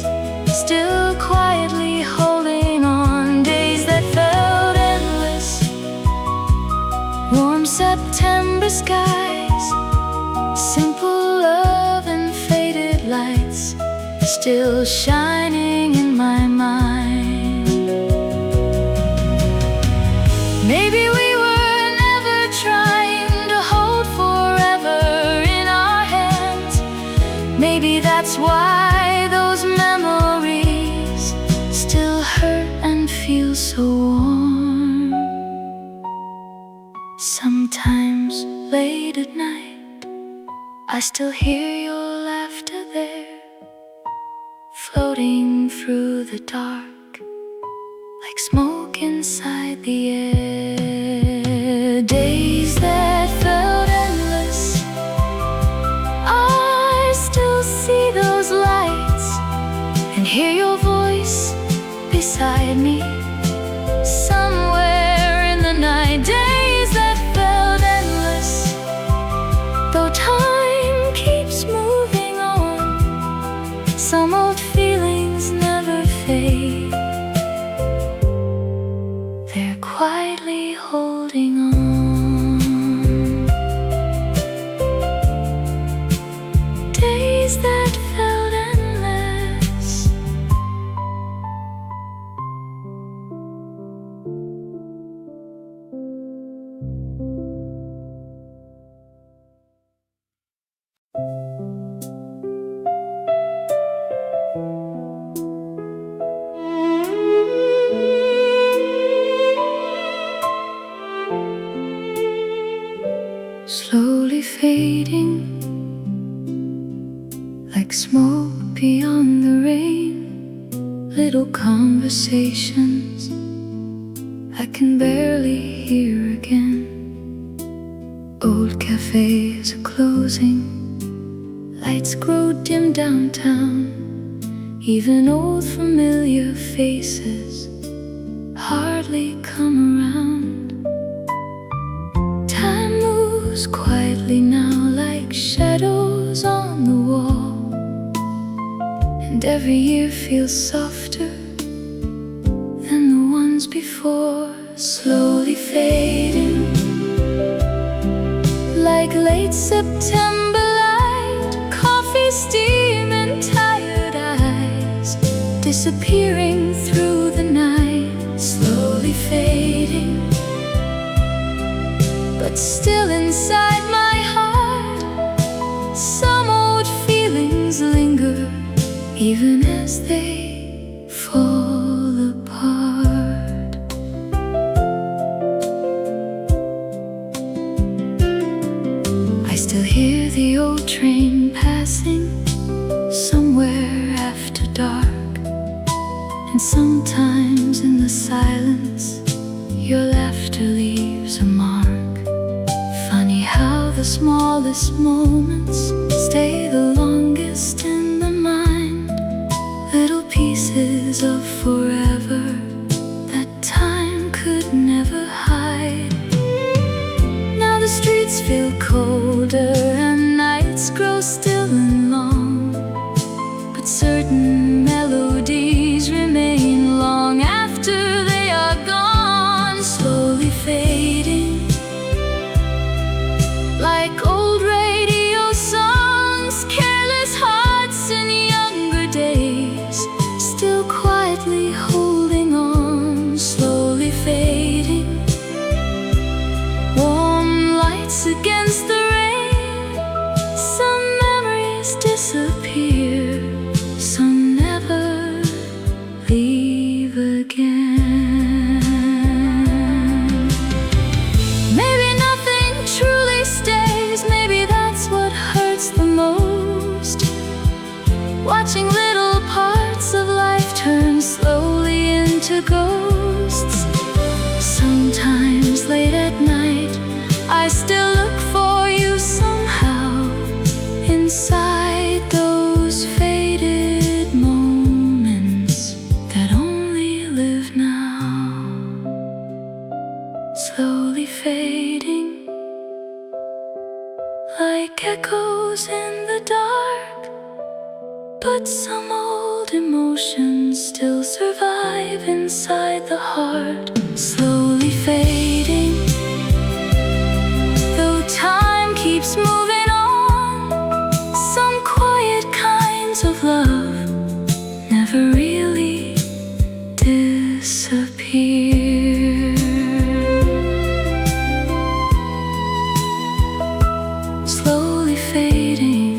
still quietly holding on. Days that felt endless, warm September skies, simple love and faded lights, still shining in my mind. Maybe we were never trying to hold forever in our hands. Maybe that's why those memories still hurt and feel so warm. Sometimes late at night, I still hear your laughter there, floating through the dark, like smoke inside the air. Days that felt endless, I still see those lights and hear your voice beside me, somewhere in the night. Days that felt endless, though time keeps moving on, some old feelings never fade, they're quietly holding on. Days that felt endless. Slowly fading, like smoke beyond the rain. Little conversations I can barely hear again. Old cafes are closing, lights grow dim downtown. Even old familiar faces hardly come around. Time moves quietly now, like shadows on the wall, and every year feels softer than the ones before. Slowly fading, like late September light, coffee steam and tired eyes disappearing through the night. Slowly fading, but still inside my heart, some old feelings linger, even as they fall apart. I still hear the old train passing somewhere after dark. And sometimes in the silence, your laughter leaves a mark. Funny how the smallest moments stay the longest in the mind. Little pieces of forever that time could never hide. Now the streets feel colder and nights grow still and long, but certain melodies remain long after they are gone, slowly fading like old radio songs. Careless hearts in younger days, still quietly holding on, slowly fading. Warm lights against the rain, some memories disappear, some never leave again. Maybe nothing truly stays, maybe that's what hurts the most. Watching little parts of life turn slowly into ghosts. Sometimes late at night, I still look for you somehow, inside those faded moments that only live now. Slowly fading like echoes in the dark, but some old emotions still survive inside the heart. Slowly fading, though time keeps moving on. Some quiet kinds of love never really disappear. Slowly fading.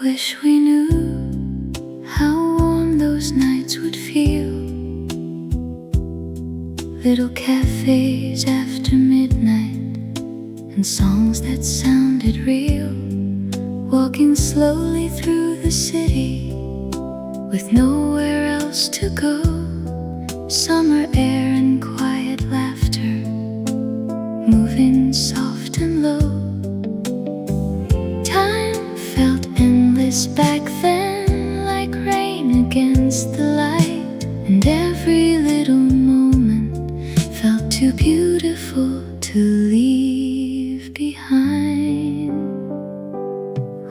Wish we knew how warm those nights would feel. Little cafes after midnight and songs that sounded real. Walking slowly through the city with nowhere else to go. Summer air and quiet laughter, moving soft and low. Time felt endless back then, like rain against the light. And every little moment felt too beautiful to leave behind.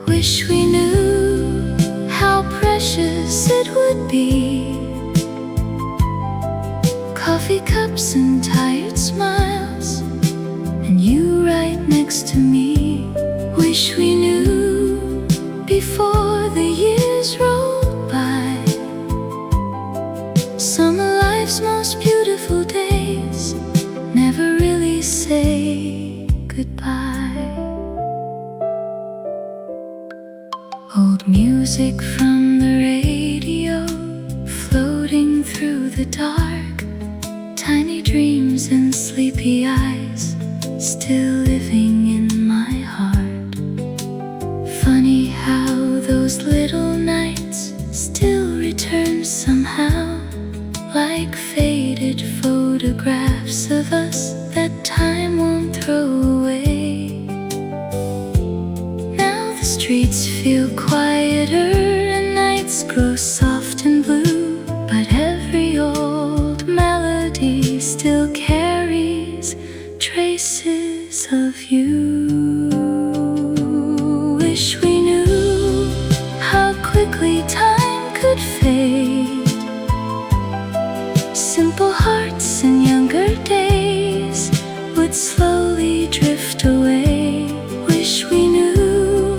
Wish we knew how precious it would be. Coffee cups and tired smiles, and you right next to me. Wish we knew before the years rolled by. Some of life's most beautiful days never really say goodbye. Old music from the radio, floating through the dark. Tiny dreams and sleepy eyes, still living in my heart. Funny how those little nights still return somehow, like faded photographs of us that time won't throw away. Now the streets feel quieter and nights grow soft and blue, but every old melody still carries traces of you. Wish we knew how quickly time could fade. Simple hearts in younger days would slowly drift away. Wish we knew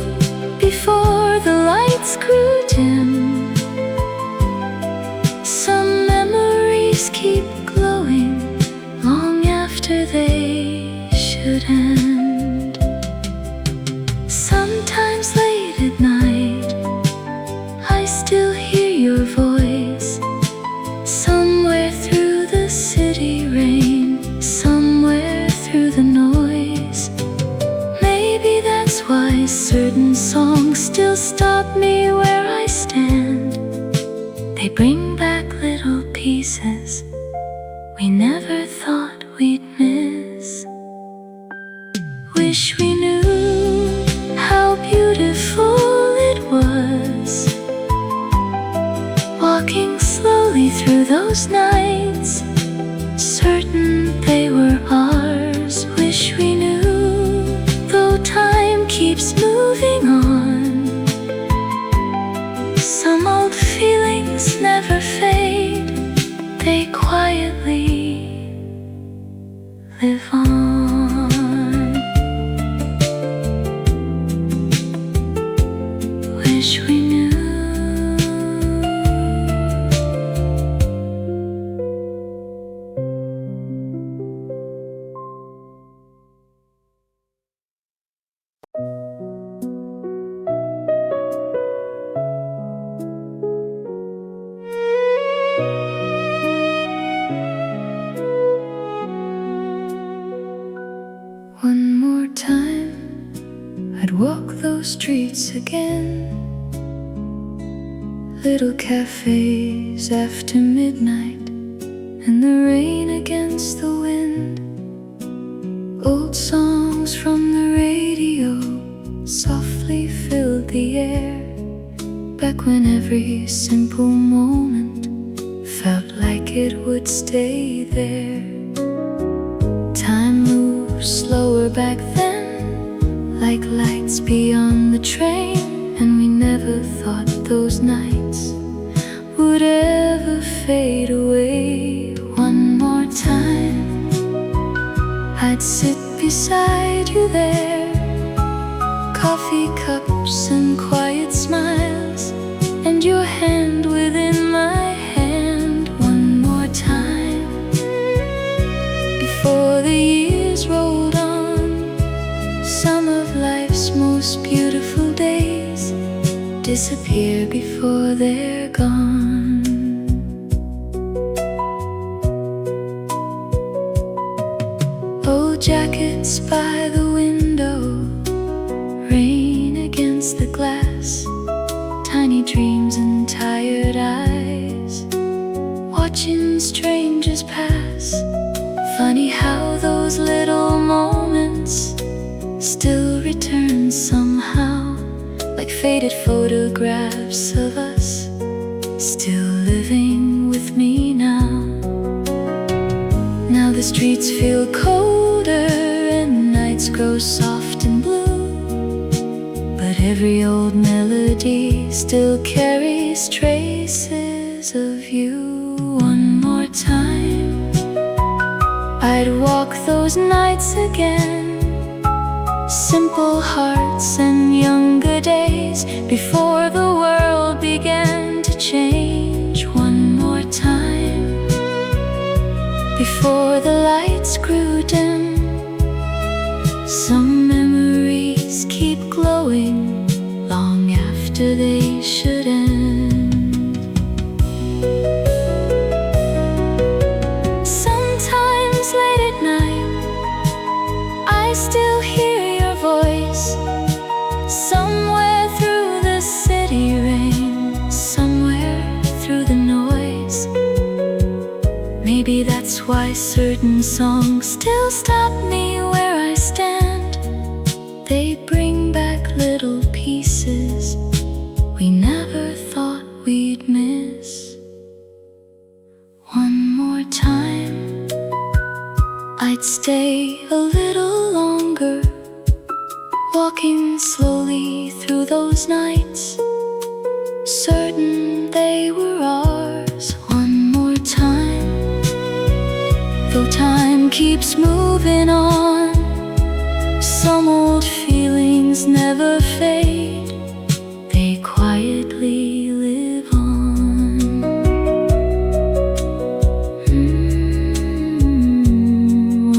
before the lights grew dim. Some memories keep glowing long after they should. They bring back little pieces we never thought we'd miss. Wish we knew how beautiful it was, walking slowly through those nights, certain they were ours. Wish we knew, though time keeps moving on, some old feelings never fade, they quietly live on. Wish we knew. One more time, I'd walk those streets again. Little cafes after midnight, and the rain against the wind. Old songs from the radio softly filled the air. Back when every simple moment felt like it would stay there. Time moved slower back then, like lights beyond the train, and we never thought those nights would ever fade away. One more time, I'd sit beside you there, coffee cups and quiet smiles, and your hand within my hand. One more time, before the years rolled on, some of life's most beautiful days disappear before they're gone. Old jackets by the window, rain against the glass, tiny dreams and tired eyes, watching strangers pass. Funny how those little moments still return somehow, like faded photographs of us still living with me now. Now the streets feel colder and nights grow soft and blue, but every old melody still carries traces of you. One more time, I'd walk those nights again, simple hearts and younger days, before the world began to change. One more time, before the lights grew dim, some memories keep glowing long after they should end. Sometimes late at night, I still hear your voice, somewhere through the city rain, somewhere through the noise. Maybe that's why certain songs still stop me where I stand. They bring back little pieces we never thought we'd miss. One more time, I'd stay a little longer, walking slowly through those nights, certain they were ours. One more time, though time keeps moving on, some old feelings never fade, they quietly live on.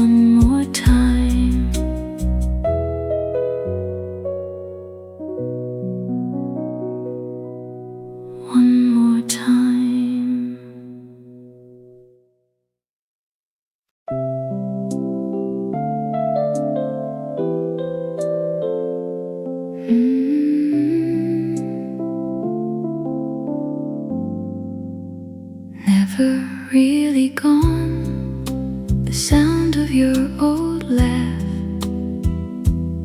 One more time. One more time. Mm-hmm. never really gone. The sound of your old laugh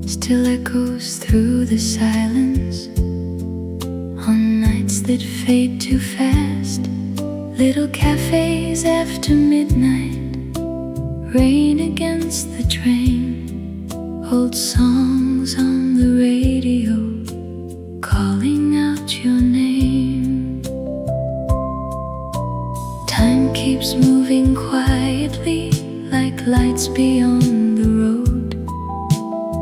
still echoes through the silence on nights that fade too fast. Little cafes after midnight, rain against the train, old songs on the radio calling out your name. Time keeps moving quietly like lights beyond the road,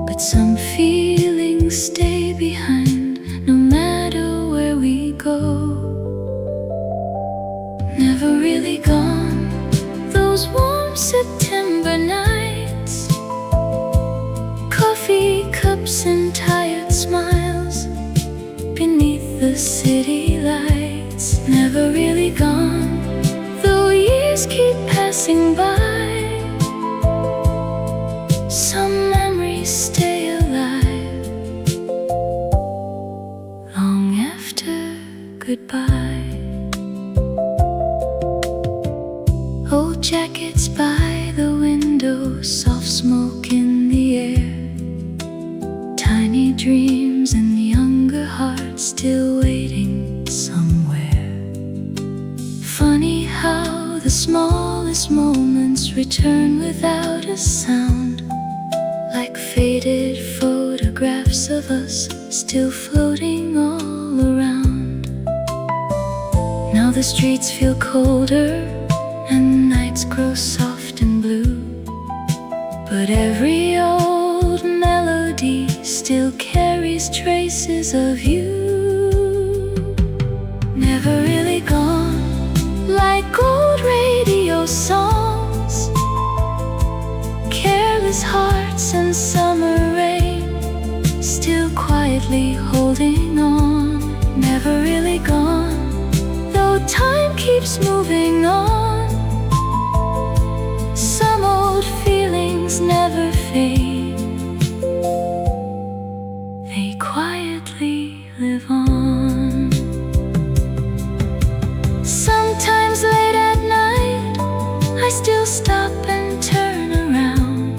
but some feelings stay behind no matter where we go. Never really gone, those warm September nights, coffee cups and tired smiles beneath the city lights. Never really gone, though years keep passing by. Some memories stay alive long after goodbye. Old jackets by the window, soft smoke in the air, tiny dreams and younger hearts still waiting somewhere. Funny how the smallest moments return without a sound, like faded photographs of us still floating all around. Now the streets feel colder and nights grow soft and blue, but every old melody still carries traces of you. Never really gone, like old radio songs, careless hearts and summer rain still quietly holding on. Never really gone, though time keeps moving on. Some old feelings never fade, they quietly live on. Sometimes late at night, I still stop and turn around.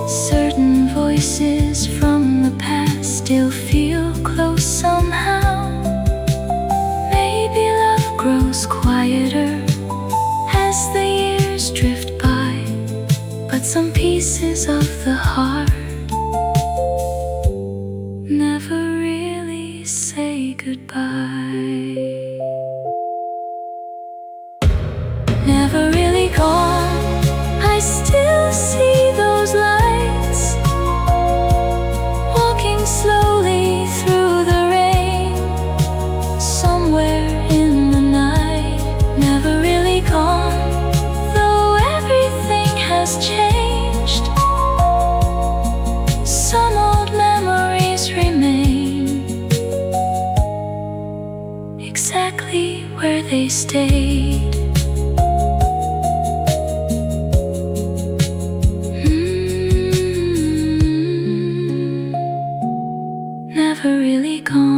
Certain voices from the past still feel close somehow. Maybe love grows quieter as the years drift by, but some pieces of the heart never really say goodbye. Never really gone, I still see those lights, walking slowly through the rain, somewhere in the night. Never really gone, though everything has changed. Some old memories remain exactly where they stayed. Never really gone.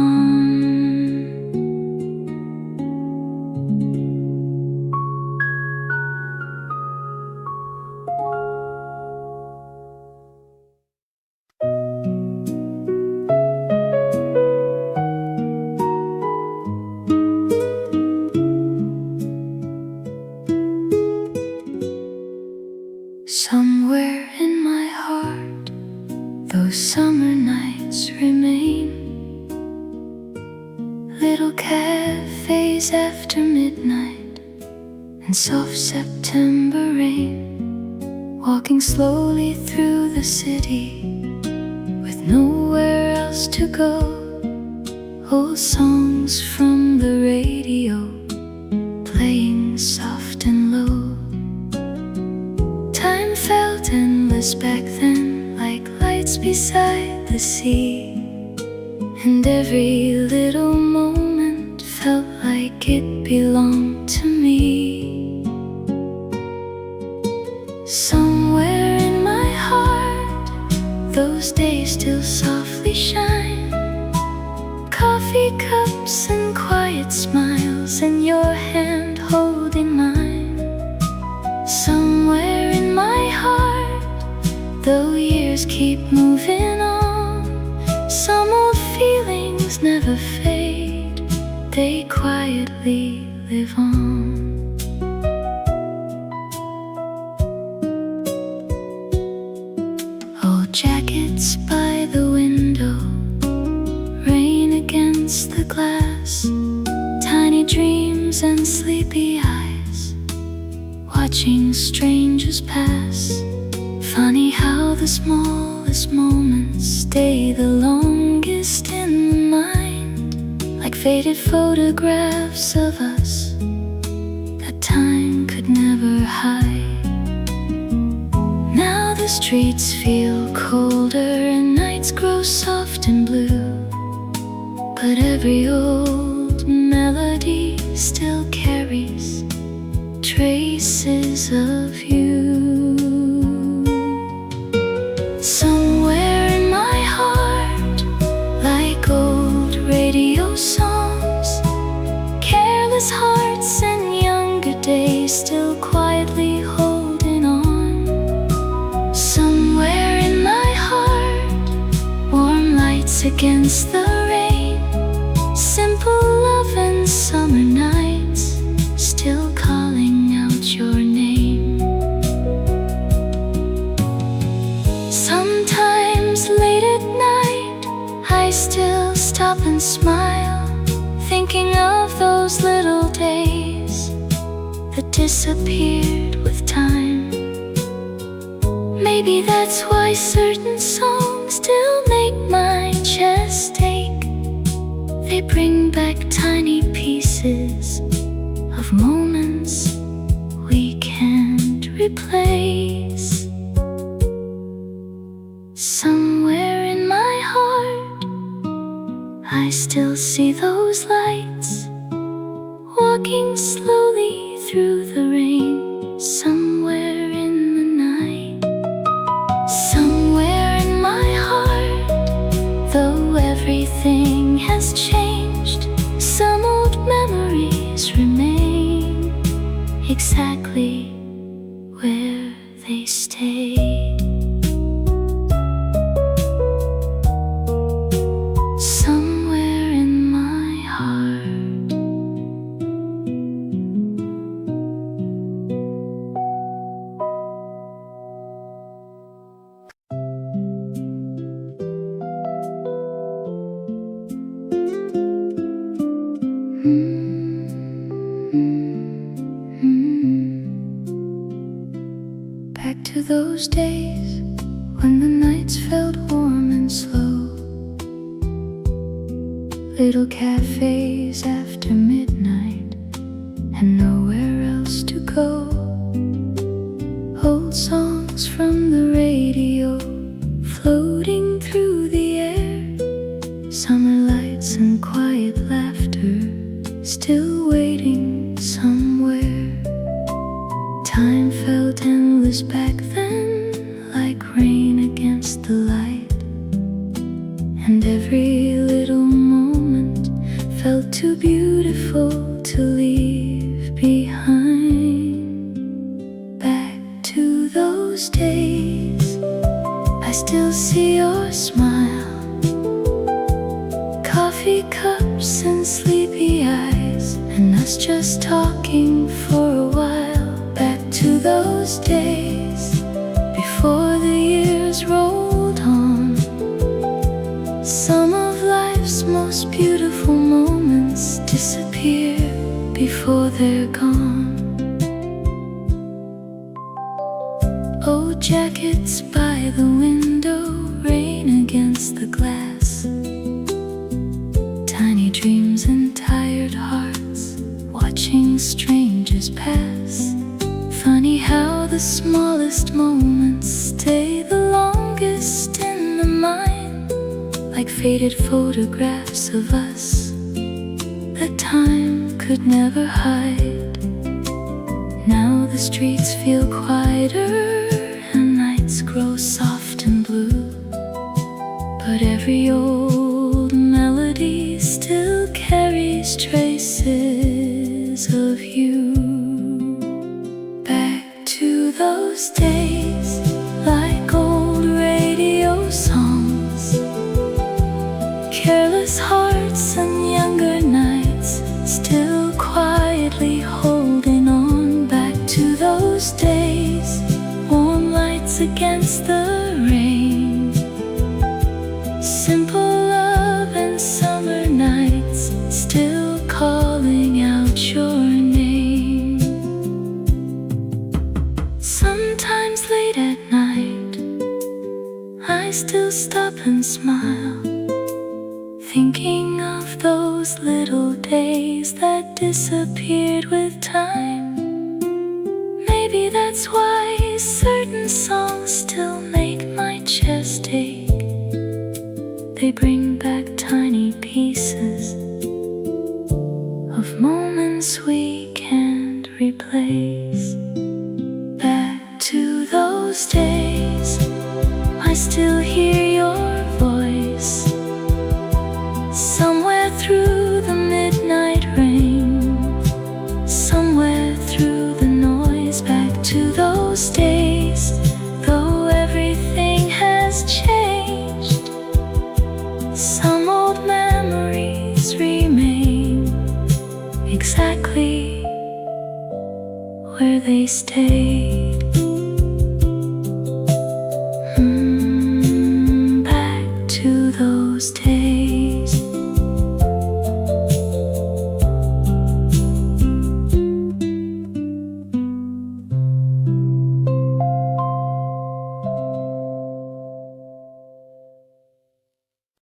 Somewhere in my heart, those summer nights remain. Little cafes after midnight and soft September rain, walking slowly through the city with nowhere else to go. Old songs from the radio playing soft and low. Time felt endless back then, like lights beside the sea, and every little moment felt like it belonged to me. Somewhere in my heart, those days still softly shine. Coffee cups and quiet smiles, and your hand holding just keep moving on. Some old feelings never fade, they quietly live on. Old jackets by the window, rain against the glass, tiny dreams and sleepy eyes, watching strangers pass. Funny how the smallest moments stay the longest in the mind, like faded photographs of us that time could never hide. Now the streets feel colder and nights grow soft and blue, but every old melody still carries traces of you. Somewhere in my heart, like old radio songs, careless hearts and younger days still quietly holding on. Somewhere in my heart, warm lights against the rain, simple love and summer nights still calling out your name. Sometimes late at night, I still stop and smile, thinking of those little days that disappeared with time. Maybe that's why certain songs still make my chest ache. They bring back tiny pieces of moments we can't replace. Somewhere in my heart, I still see those lights, walking slowly through the rain. Somewhere in the night, somewhere in my heart, though everything has changed, some old memories remain exactly where they stay. Somewhere in my heart. Back to those days when the nights felt warm and slow, little cafes after midnight and nowhere else to go. Old songs from the radio floating through the air, summer lights and quiet laughter still waiting somewhere. Time felt endless back then, like rain against the light, and every little moment felt too beautiful to leave behind. Back to those days, I still see your smile, coffee cups and sleepy eyes, and us just talking for a while. Back to those days before the years rolled on. Some of life's most beautiful moments disappear before they're gone. Old jackets by the window, rain against the glass, tiny dreams and tired hearts watching strangers pass. Funny how the smallest moments stay the longest in the mind, like faded photographs of us that time could never hide. Now the streets feel quieter and nights grow soft and blue, but every old melody still carries traces of you. Back to those days, like old radio up and smile, thinking of those little days that disappeared with time. Maybe that's why certain songs still make my chest ache. They bring back tiny pieces of moments we can't replace. Back to those days, I still hear your voice somewhere through the midnight rain, somewhere through the noise. Back to those days, though everything has changed, some old memories remain exactly where they stayed.